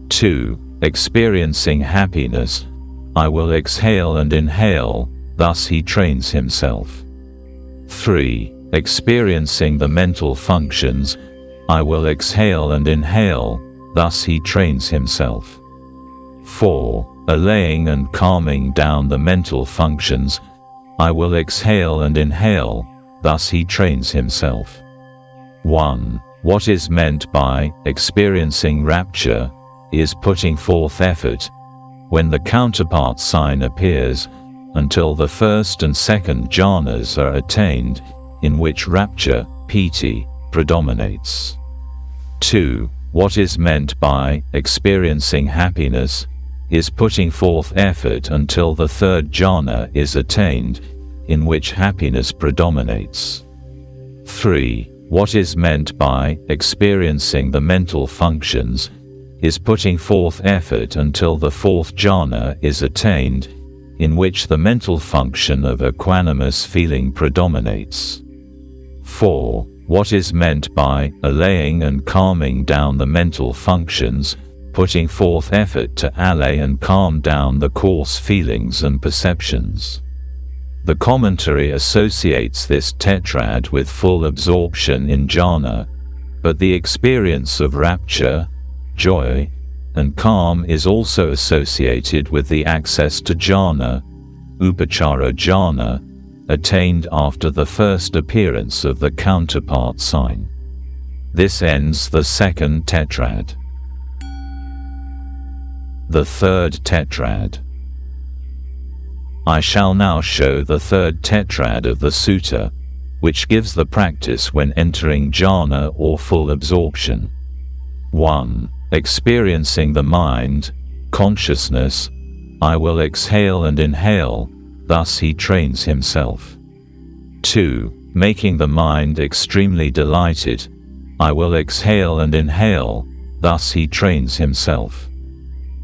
2. Experiencing happiness, I will exhale and inhale, thus he trains himself. 3. Experiencing the mental functions, I will exhale and inhale, thus he trains himself. 4. Allaying and calming down the mental functions, I will exhale and inhale, thus he trains himself. 1. What is meant by experiencing rapture is putting forth effort, when the counterpart sign appears, until the first and second jhanas are attained, in which rapture, piti, predominates. 2. What is meant by experiencing happiness is putting forth effort until the third jhana is attained, in which happiness predominates. 3. What is meant by experiencing the mental functions is putting forth effort until the fourth jhana is attained, in which the mental function of equanimous feeling predominates. 4. What is meant by allaying and calming down the mental functions, putting forth effort to allay and calm down the coarse feelings and perceptions. The commentary associates this tetrad with full absorption in jhana, But the experience of rapture, joy, and calm is also associated with the access to jhana, upachara jhana, attained after the first appearance of the counterpart sign. This ends the Second Tetrad. The Third Tetrad. I shall now show the Third Tetrad of the Sutta, which gives the practice when entering jhana or full absorption. 1. Experiencing the mind, consciousness, I will exhale and inhale, thus he trains himself. 2. Making the mind extremely delighted, I will exhale and inhale, thus he trains himself.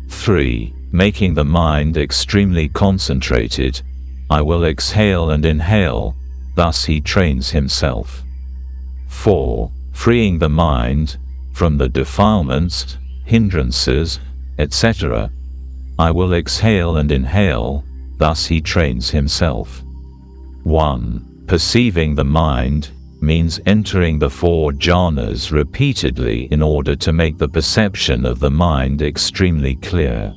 3. Making the mind extremely concentrated, I will exhale and inhale, thus he trains himself. 4. Freeing the mind from the defilements, hindrances, etc., I will exhale and inhale, thus he trains himself. 1. Perceiving the mind means entering the 4 jhanas repeatedly in order to make the perception of the mind extremely clear.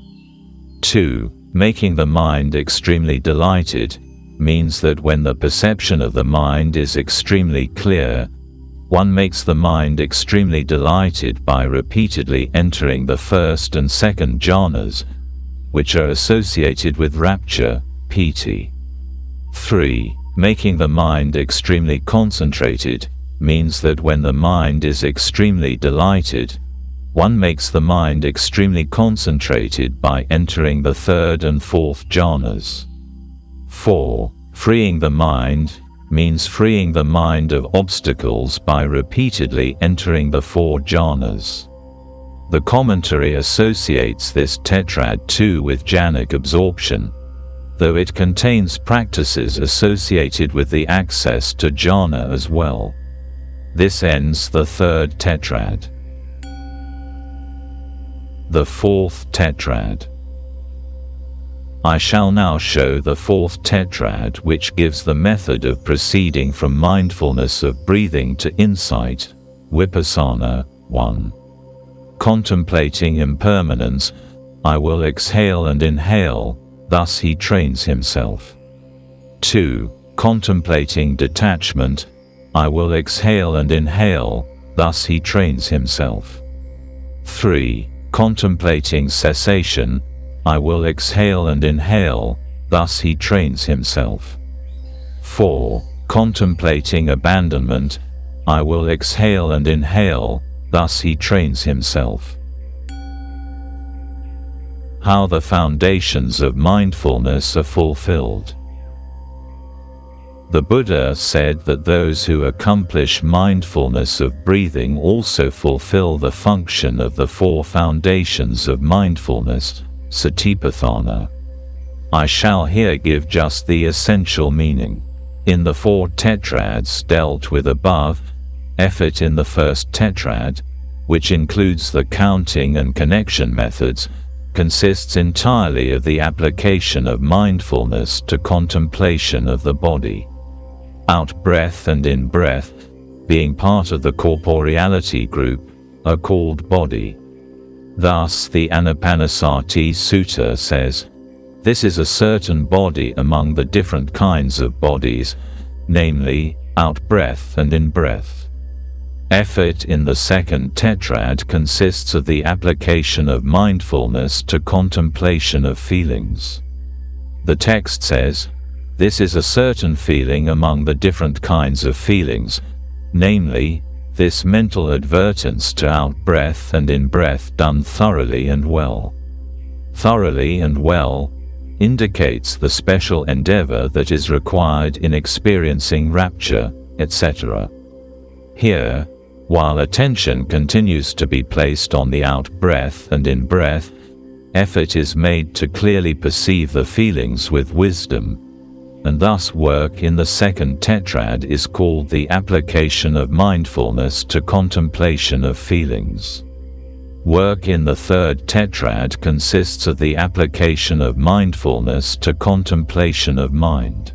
2. Making the mind extremely delighted means that when the perception of the mind is extremely clear, one makes the mind extremely delighted by repeatedly entering the first and second jhanas, which are associated with rapture, piti. 3. Making the mind extremely concentrated means that when the mind is extremely delighted, one makes the mind extremely concentrated by entering the third and fourth jhanas. 4. Freeing the mind means freeing the mind of obstacles by repeatedly entering the 4 jhanas. The commentary associates this tetrad too with jhanic absorption, though it contains practices associated with the access to jhana as well. This ends the Third Tetrad. The Fourth Tetrad. I shall now show the Fourth Tetrad, which gives the method of proceeding from mindfulness of breathing to insight, Vipassana. 1. Contemplating impermanence, I will exhale and inhale, thus he trains himself. 2. Contemplating detachment, I will exhale and inhale, thus he trains himself. 3. Contemplating cessation, I will exhale and inhale, thus he trains himself. 4. Contemplating abandonment, I will exhale and inhale, thus he trains himself. How the foundations of mindfulness are fulfilled. The Buddha said that those who accomplish mindfulness of breathing also fulfill the function of the 4 foundations of mindfulness, Satipatthana. I shall here give just the essential meaning. In the 4 tetrads dealt with above, effort in the First Tetrad, which includes the counting and connection methods, consists entirely of the application of mindfulness to contemplation of the body. Out-breath and in-breath, being part of the corporeality group, are called body. Thus the Anapanasati Sutta says, this is a certain body among the different kinds of bodies, namely, out-breath and in-breath. Effort in the Second Tetrad consists of the application of mindfulness to contemplation of feelings. The text says, this is a certain feeling among the different kinds of feelings, namely, this mental advertence to out-breath and in-breath done thoroughly and well. Thoroughly and well indicates the special endeavor that is required in experiencing rapture, etc. Here, while attention continues to be placed on the out-breath and in-breath, effort is made to clearly perceive the feelings with wisdom, and thus work in the Second Tetrad is called the application of mindfulness to contemplation of feelings. Work in the Third Tetrad consists of the application of mindfulness to contemplation of mind.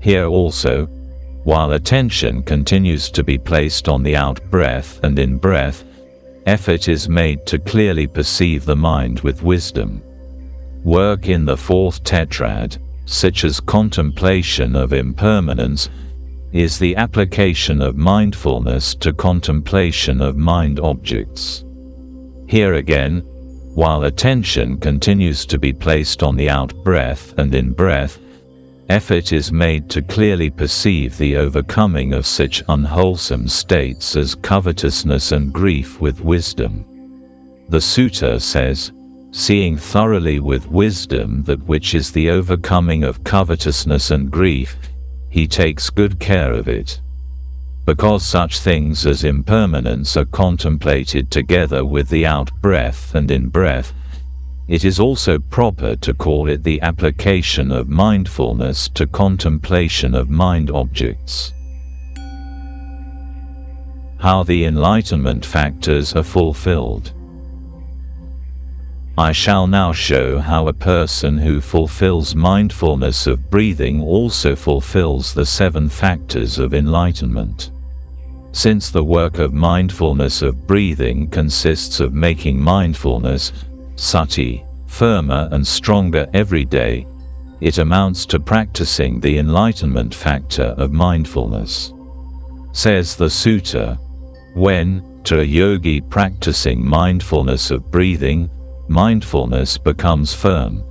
Here also, While attention continues to be placed on the out-breath and in-breath, effort is made to clearly perceive the mind with wisdom. Work in the Fourth Tetrad, such as contemplation of impermanence, is the application of mindfulness to contemplation of mind objects. Here again, while attention continues to be placed on the out-breath and in-breath, effort is made to clearly perceive the overcoming of such unwholesome states as covetousness and grief with wisdom. The Sutta says, "Seeing thoroughly with wisdom that which is the overcoming of covetousness and grief, he takes good care of it." Because such things as impermanence are contemplated together with the out-breath and in-breath, it is also proper to call it the application of mindfulness to contemplation of mind objects. How the Enlightenment Factors are fulfilled. I shall now show how a person who fulfills mindfulness of breathing also fulfills the 7 factors of enlightenment. Since the work of mindfulness of breathing consists of making mindfulness, sati, firmer and stronger every day, it amounts to practicing the enlightenment factor of mindfulness. Says the Sutta, when, to a yogi practicing mindfulness of breathing, mindfulness becomes firm,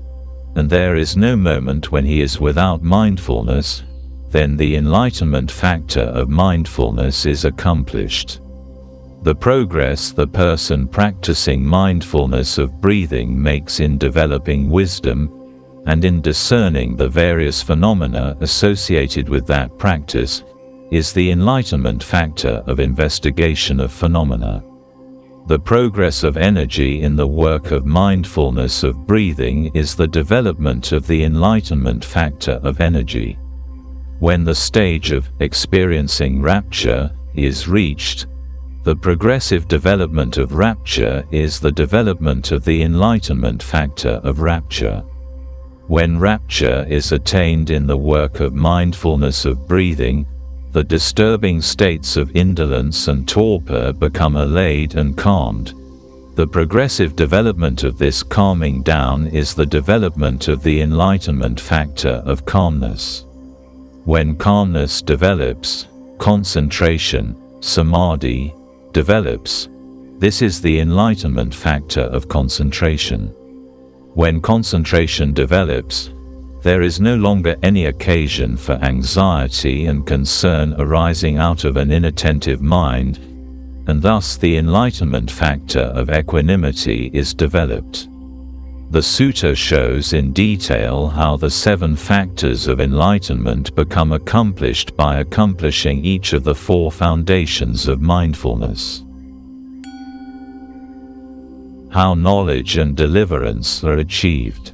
and there is no moment when he is without mindfulness, then the enlightenment factor of mindfulness is accomplished. The progress the person practicing mindfulness of breathing makes in developing wisdom, and in discerning the various phenomena associated with that practice, is the enlightenment factor of investigation of phenomena. The progress of energy in the work of mindfulness of breathing is the development of the enlightenment factor of energy. When the stage of experiencing rapture is reached, the progressive development of rapture is the development of the enlightenment factor of rapture. When rapture is attained in the work of mindfulness of breathing, the disturbing states of indolence and torpor become allayed and calmed. The progressive development of this calming down is the development of the enlightenment factor of calmness. When calmness develops, concentration, samadhi, develops. This is the enlightenment factor of concentration. When concentration develops, there is no longer any occasion for anxiety and concern arising out of an inattentive mind, and thus the enlightenment factor of equanimity is developed. The Sutta shows in detail how the 7 factors of enlightenment become accomplished by accomplishing each of the 4 foundations of mindfulness. How knowledge and deliverance are achieved.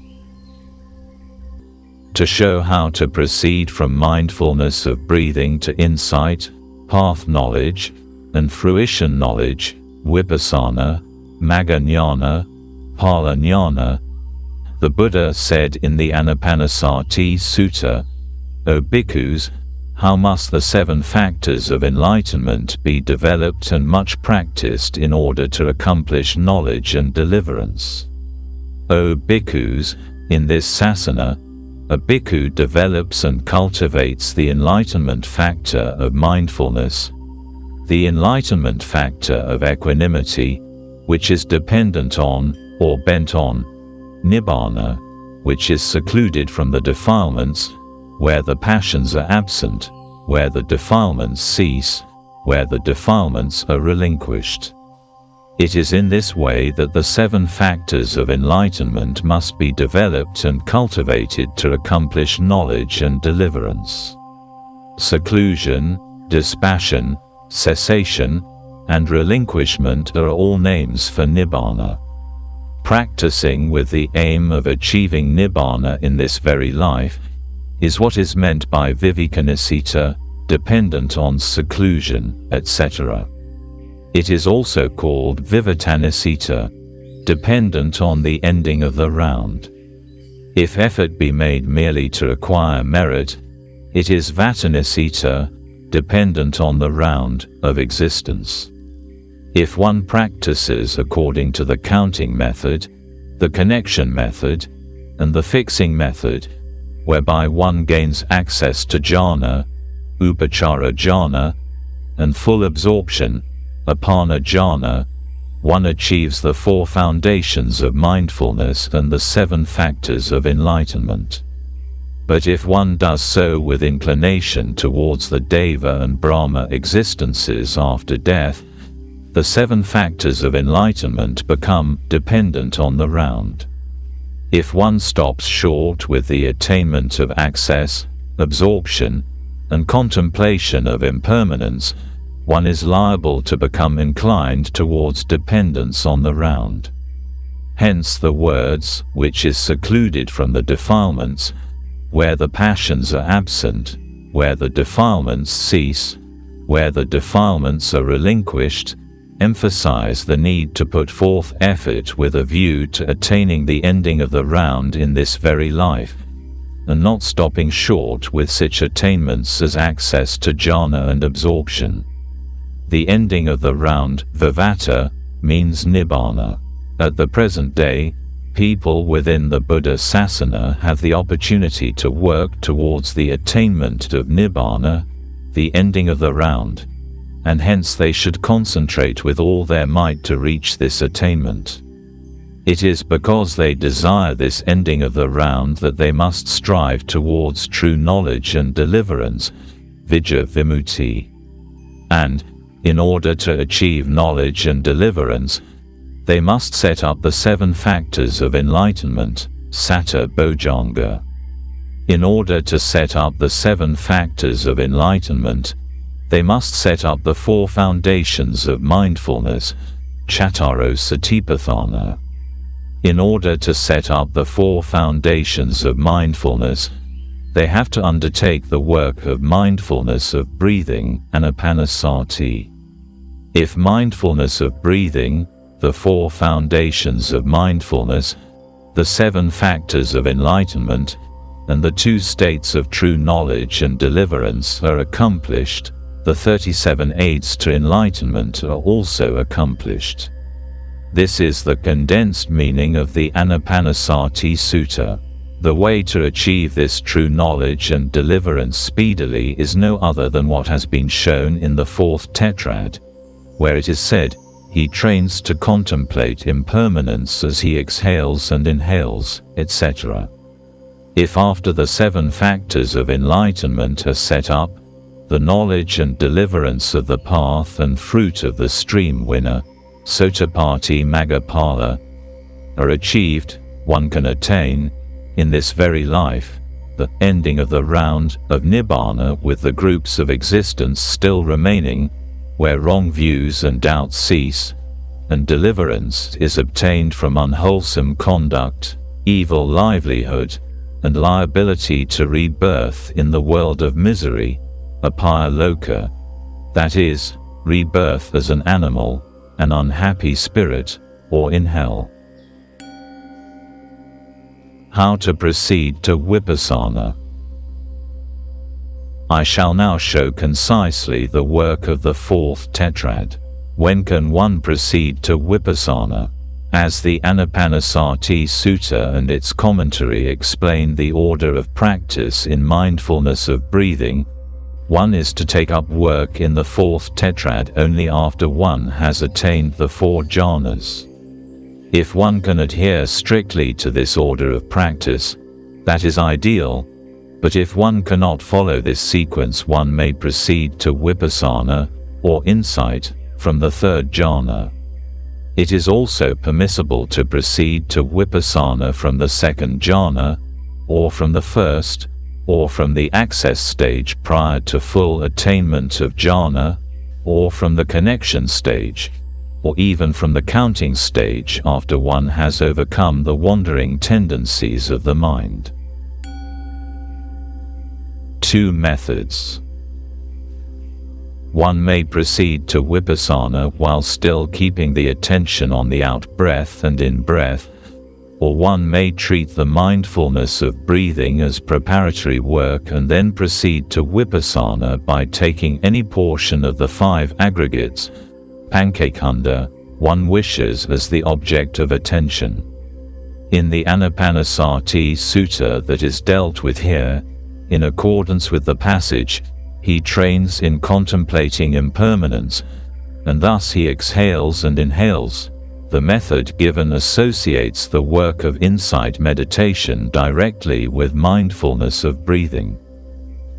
To show how to proceed from mindfulness of breathing to insight, path knowledge, and fruition knowledge, Vipassana, Magga Jnana, Phala Jnana, the Buddha said in the Anapanasati Sutta, O bhikkhus, how must the 7 factors of enlightenment be developed and much practiced in order to accomplish knowledge and deliverance? O bhikkhus, in this sasana, a bhikkhu develops and cultivates the enlightenment factor of mindfulness, the enlightenment factor of equanimity, which is dependent on, or bent on, Nibbana, which is secluded from the defilements, where the passions are absent, where the defilements cease, where the defilements are relinquished. It is in this way that the 7 factors of enlightenment must be developed and cultivated to accomplish knowledge and deliverance. Seclusion, dispassion, cessation, and relinquishment are all names for Nibbana. Practicing with the aim of achieving Nibbana in this very life is what is meant by vivekanasita, dependent on seclusion, etc. It is also called vivattanasita, dependent on the ending of the round. If effort be made merely to acquire merit, it is vattanasita, dependent on the round of existence. If one practices according to the counting method, the connection method, and the fixing method, whereby one gains access to jhana, upachara jhana, and full absorption, apana jhana, one achieves the 4 foundations of mindfulness and the 7 factors of enlightenment. But if one does so with inclination towards the Deva and Brahma existences after death, the 7 factors of enlightenment become dependent on the round. If one stops short with the attainment of access, absorption, and contemplation of impermanence, one is liable to become inclined towards dependence on the round. Hence the words, which is secluded from the defilements, where the passions are absent, where the defilements cease, where the defilements are relinquished, emphasize the need to put forth effort with a view to attaining the ending of the round in this very life, and not stopping short with such attainments as access to jhana and absorption. The ending of the round, vivata, means Nibbana. At the present day, people within the Buddha Sasana have the opportunity to work towards the attainment of Nibbana, the ending of the round, and hence they should concentrate with all their might to reach this attainment. It is because they desire this ending of the round that they must strive towards true knowledge and deliverance, vijja vimutti. And, in order to achieve knowledge and deliverance, they must set up the 7 factors of enlightenment, satta bojjhanga. In order to set up the 7 factors of enlightenment, they must set up the 4 foundations of mindfulness, cattaro satipatthana. In order to set up the 4 foundations of mindfulness, they have to undertake the work of mindfulness of breathing, anapanasati. If mindfulness of breathing, the 4 foundations of mindfulness, the 7 factors of enlightenment, and the 2 states of true knowledge and deliverance are accomplished, the 37 aids to enlightenment are also accomplished. This is the condensed meaning of the Anapanasati Sutta. The way to achieve this true knowledge and deliverance speedily is no other than what has been shown in the Fourth Tetrad, where it is said, he trains to contemplate impermanence as he exhales and inhales, etc. If after the 7 factors of enlightenment are set up, the knowledge and deliverance of the path and fruit of the stream winner, Sotapatti Maggapala, are achieved, one can attain, in this very life, the ending of the round of Nibbana with the groups of existence still remaining, where wrong views and doubts cease, and deliverance is obtained from unwholesome conduct, evil livelihood, and liability to rebirth in the world of misery, apaya loka, that is, rebirth as an animal, an unhappy spirit, or in hell. How to proceed to Vipassana. I shall now show concisely the work of the Fourth Tetrad. When can one proceed to Vipassana? As the Anapanasati Sutta and its commentary explain the order of practice in mindfulness of breathing, one is to take up work in the Fourth Tetrad only after one has attained the 4 jhanas. If one can adhere strictly to this order of practice, that is ideal, but if one cannot follow this sequence, one may proceed to Vipassana, or insight, from the 3rd jhana. It is also permissible to proceed to Vipassana from the 2nd jhana, or from the 1st, or from the access stage prior to full attainment of jhana, or from the connection stage, or even from the counting stage after one has overcome the wandering tendencies of the mind. 2 methods. One may proceed to Vipassana while still keeping the attention on the out-breath and in-breath, or one may treat the mindfulness of breathing as preparatory work and then proceed to Vipassana by taking any portion of the 5 aggregates, panchakhanda, one wishes as the object of attention. In the Anapanasati Sutta that is dealt with here, in accordance with the passage, he trains in contemplating impermanence, and thus he exhales and inhales. The method given associates the work of insight meditation directly with mindfulness of breathing.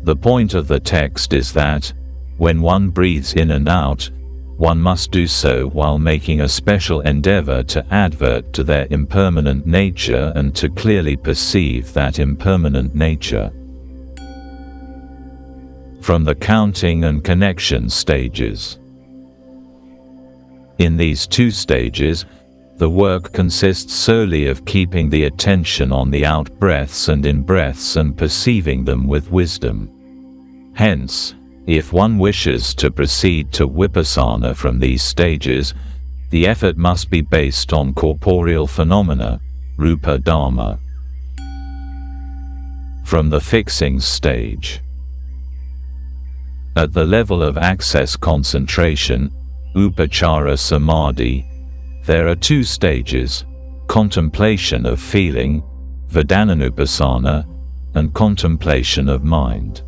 The point of the text is that, when one breathes in and out, one must do so while making a special endeavor to advert to their impermanent nature and to clearly perceive that impermanent nature. From the counting and connection stages. In these 2 stages, the work consists solely of keeping the attention on the out-breaths and in-breaths and perceiving them with wisdom. Hence, if one wishes to proceed to Vipassana from these stages, the effort must be based on corporeal phenomena, rupa dharma. From the fixing stage. At the level of access concentration, upachara samadhi, there are 2 stages: contemplation of feeling, vedananupassana, and contemplation of mind.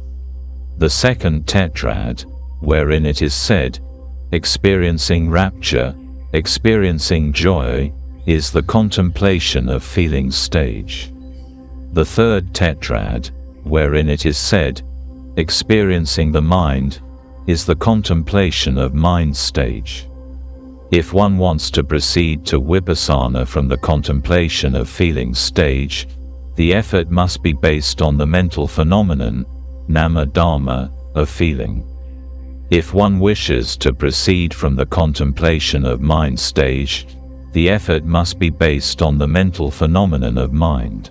The Second Tetrad, wherein it is said, experiencing rapture, experiencing joy, is the contemplation of feeling stage. The Third Tetrad, wherein it is said, experiencing the mind, is the contemplation of mind stage. If one wants to proceed to Vipassana from the contemplation of feeling stage, the effort must be based on the mental phenomenon, nama dharma, of feeling. If one wishes to proceed from the contemplation of mind stage, the effort must be based on the mental phenomenon of mind.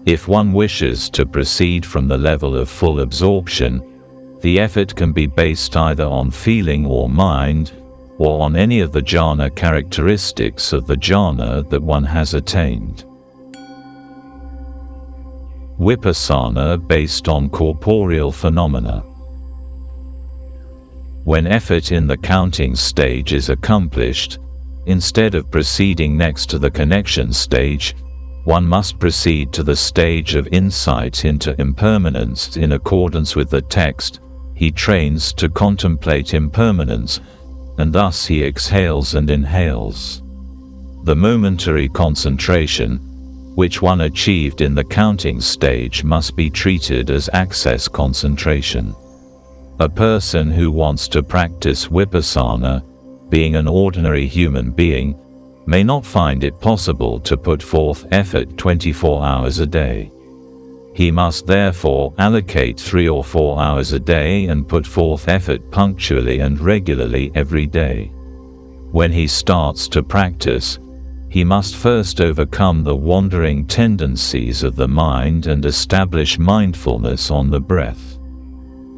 If one wishes to proceed from the level of full absorption, the effort can be based either on feeling or mind, or on any of the jhana characteristics of the jhana that one has attained. Vipassana based on corporeal phenomena. When effort in the counting stage is accomplished, instead of proceeding next to the connection stage, one must proceed to the stage of insight into impermanence. In accordance with the text, he trains to contemplate impermanence, and thus he exhales and inhales. The momentary concentration, which one achieved in the counting stage, must be treated as access concentration. A person who wants to practice Vipassana, being an ordinary human being, may not find it possible to put forth effort 24 hours a day. He must therefore allocate 3 or 4 hours a day and put forth effort punctually and regularly every day. When he starts to practice, he must first overcome the wandering tendencies of the mind and establish mindfulness on the breath.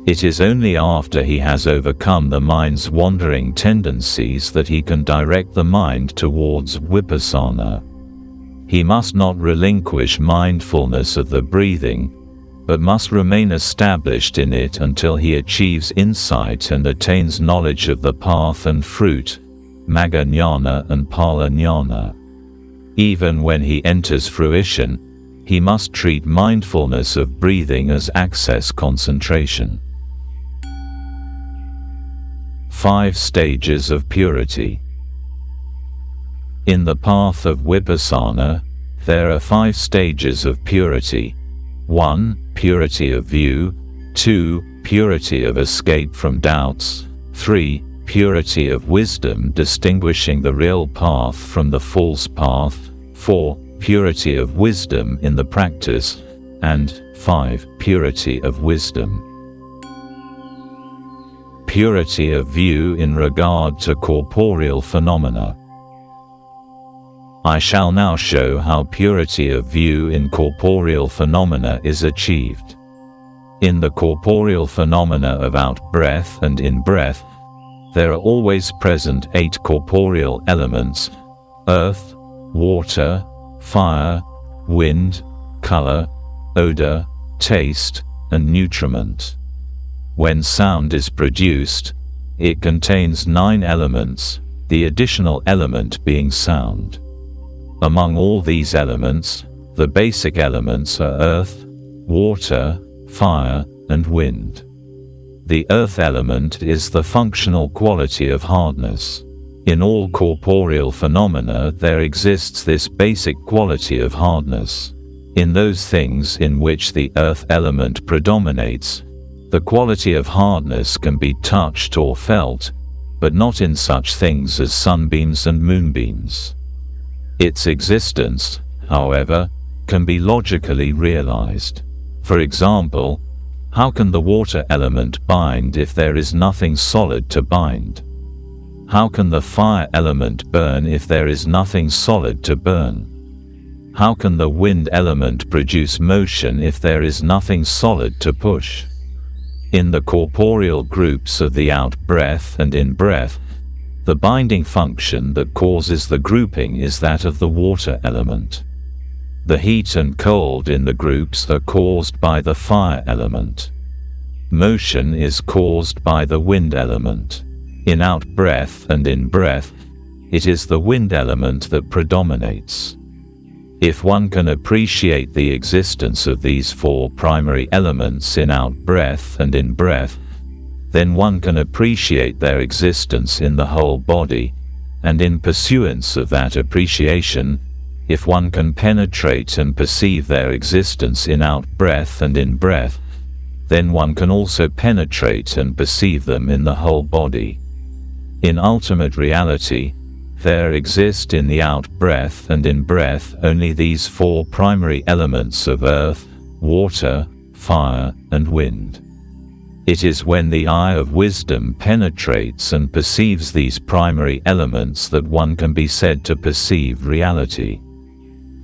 It is only after he has overcome the mind's wandering tendencies that he can direct the mind towards Vipassana. He must not relinquish mindfulness of the breathing, but must remain established in it until he achieves insight and attains knowledge of the path and fruit, magga jnana and phala jnana. Even when he enters fruition, he must treat mindfulness of breathing as access concentration. 5 stages of purity. In the path of Vipassana, there are 5 stages of purity. 1. Purity of view. 2. Purity of escape from doubts. 3. Purity of wisdom, distinguishing the real path from the false path. 4. Purity of wisdom in the practice. And 5. Purity of wisdom. Purity of view in regard to corporeal phenomena. I shall now show how purity of view in corporeal phenomena is achieved. In the corporeal phenomena of out-breath and in-breath, there are always present 8 corporeal elements: earth, water, fire, wind, color, odor, taste, and nutriment. When sound is produced, it contains 9 elements, the additional element being sound. Among all these elements, the basic elements are earth, water, fire, and wind. The earth element is the functional quality of hardness. In all corporeal phenomena there exists this basic quality of hardness. In those things in which the earth element predominates, the quality of hardness can be touched or felt, but not in such things as sunbeams and moonbeams. Its existence, however, can be logically realized. For example, how can the water element bind if there is nothing solid to bind? How can the fire element burn if there is nothing solid to burn? How can the wind element produce motion if there is nothing solid to push? In the corporeal groups of the out-breath and in-breath, the binding function that causes the grouping is that of the water element. The heat and cold in the groups are caused by the fire element. Motion is caused by the wind element. In out-breath and in-breath, it is the wind element that predominates. If one can appreciate the existence of these 4 primary elements in out-breath and in-breath, then one can appreciate their existence in the whole body, and in pursuance of that appreciation, if one can penetrate and perceive their existence in out-breath and in-breath, then one can also penetrate and perceive them in the whole body. In ultimate reality, there exist in the out-breath and in-breath only these 4 primary elements of earth, water, fire, and wind. It is when the eye of wisdom penetrates and perceives these primary elements that one can be said to perceive reality.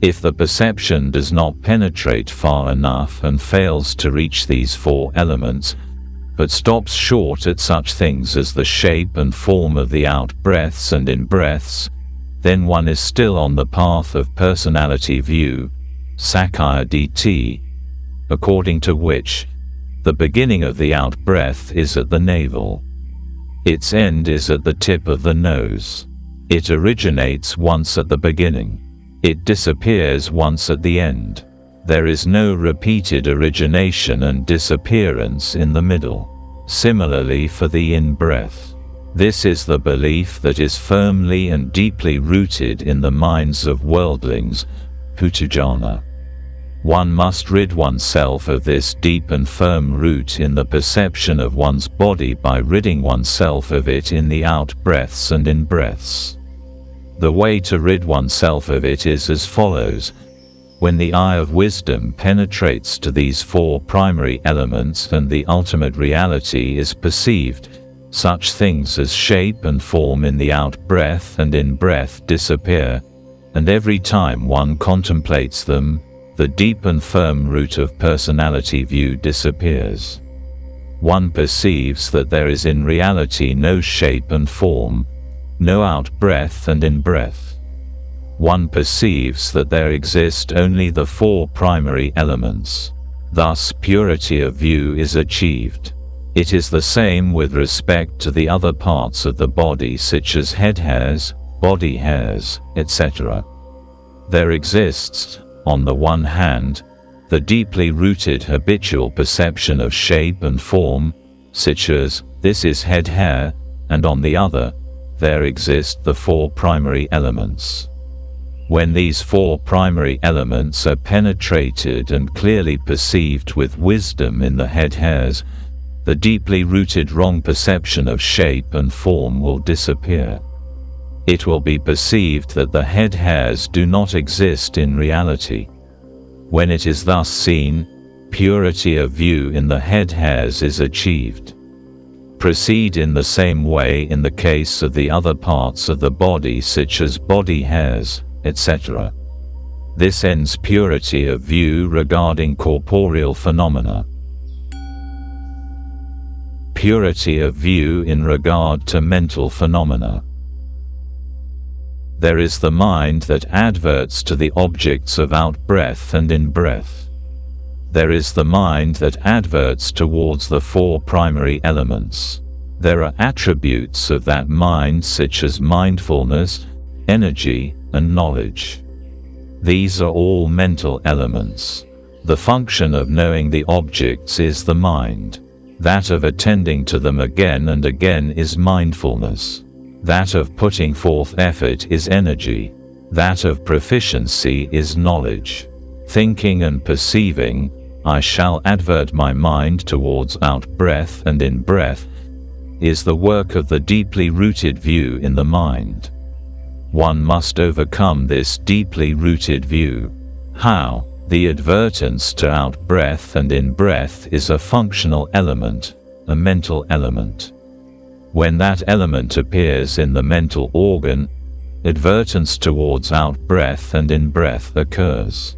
If the perception does not penetrate far enough and fails to reach these 4 elements, but stops short at such things as the shape and form of the out-breaths and in-breaths, then one is still on the path of personality view, sakkaya ditthi, according to which, the beginning of the out-breath is at the navel. Its end is at the tip of the nose. It originates once at the beginning. It disappears once at the end. There is no repeated origination and disappearance in the middle. Similarly for the in-breath. This is the belief that is firmly and deeply rooted in the minds of worldlings, putujana. One must rid oneself of this deep and firm root in the perception of one's body by ridding oneself of it in the out-breaths and in-breaths. The way to rid oneself of it is as follows. When the eye of wisdom penetrates to these 4 primary elements and the ultimate reality is perceived, such things as shape and form in the out-breath and in-breath disappear, and every time one contemplates them, the deep and firm root of personality view disappears. One perceives that there is in reality no shape and form, no out-breath and in-breath. One perceives that there exist only the 4 primary elements. Thus purity of view is achieved. It is the same with respect to the other parts of the body such as head hairs, body hairs, etc. There exists, on the one hand, the deeply rooted habitual perception of shape and form, such as, this is head hair, and on the other, there exist the 4 primary elements. When these 4 primary elements are penetrated and clearly perceived with wisdom in the head hairs, the deeply rooted wrong perception of shape and form will disappear. It will be perceived that the head hairs do not exist in reality. When it is thus seen, purity of view in the head hairs is achieved. Proceed in the same way in the case of the other parts of the body such as body hairs, etc. This ends purity of view regarding corporeal phenomena. Purity of view in regard to mental phenomena. There is the mind that adverts to the objects of out-breath and in-breath. There is the mind that adverts towards the four primary elements. There are attributes of that mind such as mindfulness, energy, and knowledge. These are all mental elements. The function of knowing the objects is the mind. That of attending to them again and again is mindfulness. That of putting forth effort is energy. That of proficiency is knowledge. Thinking and perceiving, I shall advert my mind towards out-breath and in-breath, is the work of the deeply rooted view in the mind. One must overcome this deeply rooted view. How? The advertence to out-breath and in-breath is a functional element, a mental element. When that element appears in the mental organ, advertence towards out-breath and in-breath occurs.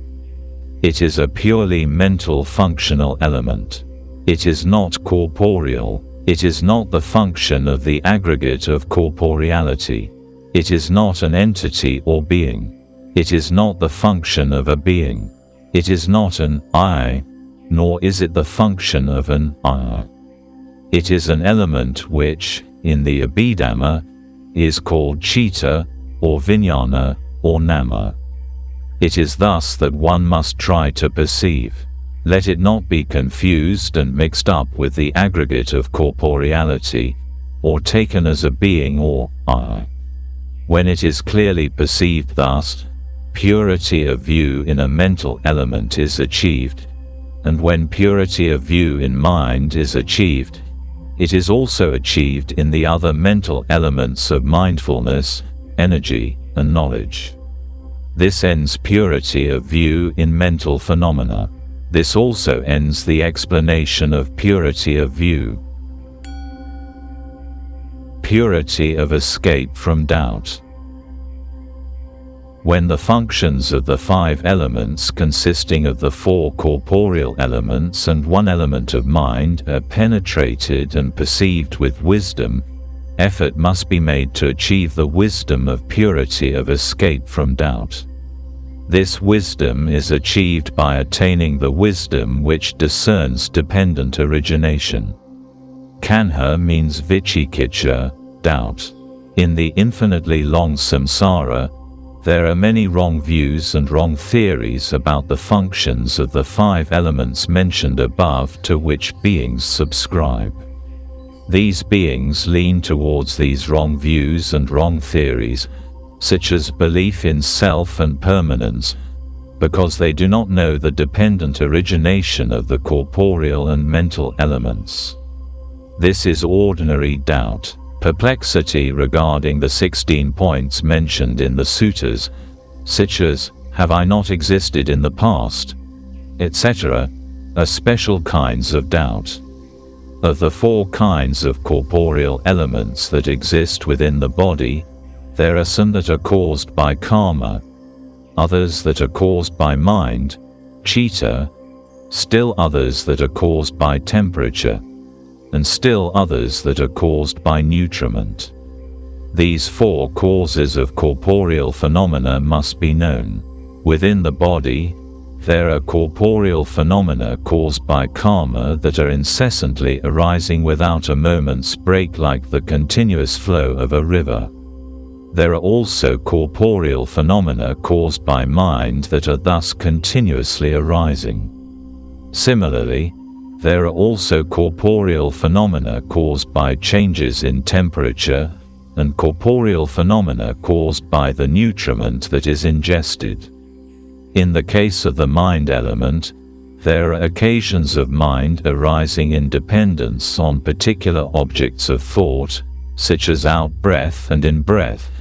It is a purely mental functional element. It is not corporeal. It is not the function of the aggregate of corporeality. It is not an entity or being. It is not the function of a being. It is not an I, nor is it the function of an I. It is an element which, in the Abhidhamma, is called citta, or vijnana, or nama. It is thus that one must try to perceive. Let it not be confused and mixed up with the aggregate of corporeality, or taken as a being or I. When it is clearly perceived thus, purity of view in a mental element is achieved, and when purity of view in mind is achieved, it is also achieved in the other mental elements of mindfulness, energy, and knowledge. This ends purity of view in mental phenomena. This also ends the explanation of purity of view. Purity of escape from doubt. When the functions of the five elements consisting of the four corporeal elements and one element of mind are penetrated and perceived with wisdom, effort must be made to achieve the wisdom of purity of escape from doubt. This wisdom is achieved by attaining the wisdom which discerns dependent origination. Kankha means vicikiccha, doubt. In the infinitely long samsara, there are many wrong views and wrong theories about the functions of the five elements mentioned above to which beings subscribe. These beings lean towards these wrong views and wrong theories, such as belief in self and permanence, because they do not know the dependent origination of the corporeal and mental elements. This is ordinary doubt, perplexity regarding the 16 points mentioned in the suttas, such as, have I not existed in the past, etc., are special kinds of doubt. Of the four kinds of corporeal elements that exist within the body, there are some that are caused by karma, others that are caused by mind, citta, still others that are caused by temperature, and still others that are caused by nutriment. These four causes of corporeal phenomena must be known. Within the body, there are corporeal phenomena caused by karma that are incessantly arising without a moment's break like the continuous flow of a river. There are also corporeal phenomena caused by mind that are thus continuously arising. Similarly, there are also corporeal phenomena caused by changes in temperature, and corporeal phenomena caused by the nutriment that is ingested. In the case of the mind element, there are occasions of mind arising in dependence on particular objects of thought, such as out-breath and in-breath,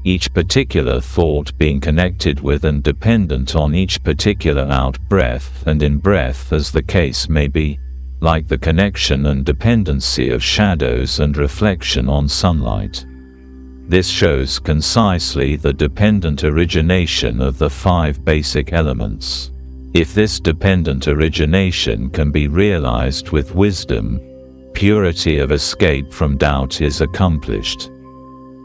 each particular thought being connected with and dependent on each particular out-breath and in-breath as the case may be, like the connection and dependency of shadows and reflection on sunlight. This shows concisely the dependent origination of the five basic elements. If this dependent origination can be realized with wisdom, purity of escape from doubt is accomplished.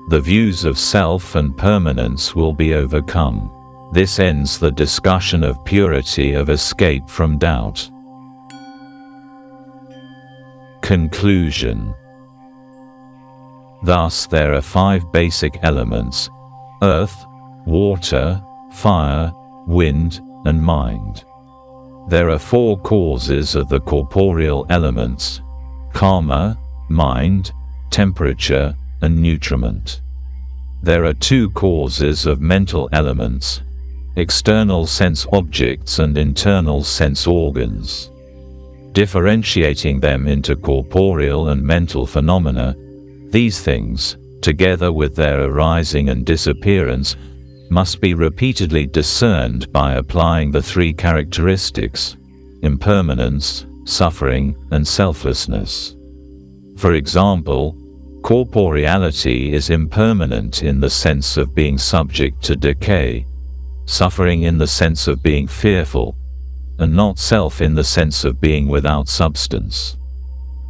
The views of self and permanence will be overcome. This ends the discussion of purity of escape from doubt. Conclusion. Thus there are 5 basic elements: earth, water, fire, wind, and mind. There are 4 causes of the corporeal elements: karma, mind, temperature, and nutriment. There are 2 causes of mental elements: external sense objects and internal sense organs. Differentiating them into corporeal and mental phenomena, these things, together with their arising and disappearance, must be repeatedly discerned by applying the 3 characteristics: impermanence, suffering, and selflessness. For example, corporeality is impermanent in the sense of being subject to decay, suffering in the sense of being fearful, and not self in the sense of being without substance.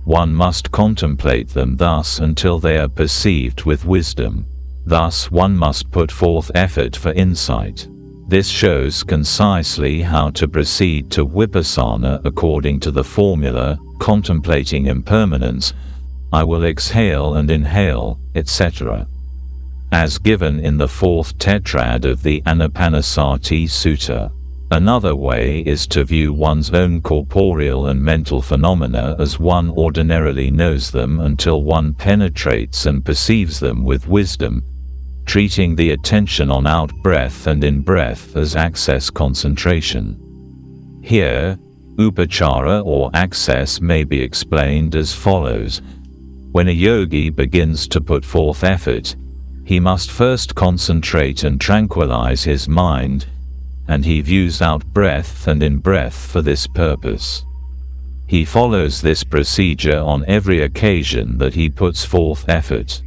One must contemplate them thus until they are perceived with wisdom. Thus one must put forth effort for insight. This shows concisely how to proceed to Vipassana according to the formula: contemplating impermanence, I will exhale and inhale, etc. As given in the Fourth Tetrad of the Anapanasati Sutta. Another way is to view one's own corporeal and mental phenomena as one ordinarily knows them until one penetrates and perceives them with wisdom, treating the attention on out-breath and in-breath as access concentration. Here, upachara or access may be explained as follows. When a yogi begins to put forth effort, he must first concentrate and tranquilize his mind, and he views out-breath and in-breath for this purpose. He follows this procedure on every occasion that he puts forth effort.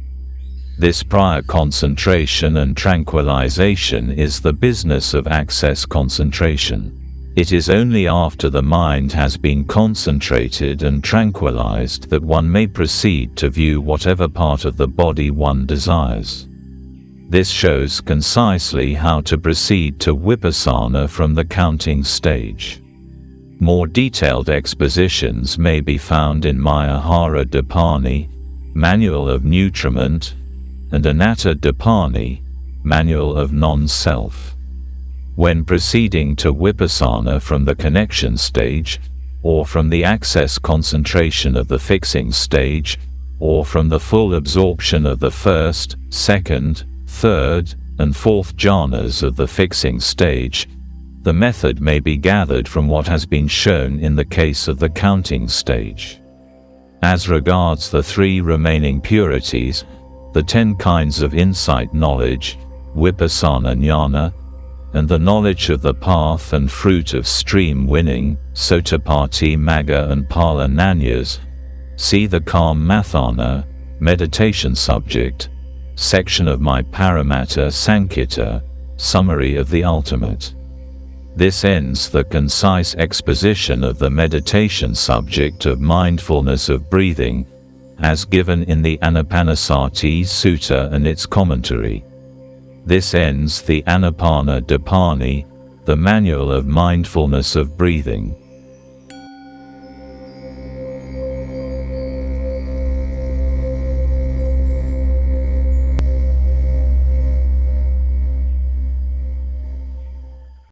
This prior concentration and tranquilization is the business of access concentration. It is only after the mind has been concentrated and tranquilized that one may proceed to view whatever part of the body one desires. This shows concisely how to proceed to Vipassana from the counting stage. More detailed expositions may be found in Mayahara Dipani, Manual of Nutriment, and Anatta Dipani, Manual of Non-Self. When proceeding to Vipassana from the connection stage, or from the access concentration of the fixing stage, or from the full absorption of the first, second, third, and fourth jhanas of the fixing stage, the method may be gathered from what has been shown in the case of the counting stage. As regards the 3 remaining purities, the 10 kinds of insight knowledge, Vipassana jnana, and the knowledge of the path and fruit of stream winning, Sotapanna Magga and Phala Nanyas, see the Calm Mathana, meditation subject, section of my Paramatta Sankita, summary of the ultimate. This ends the concise exposition of the meditation subject of mindfulness of breathing, as given in the Anapanasati Sutta and its commentary. This ends the Anapana Dipani, the Manual of Mindfulness of Breathing.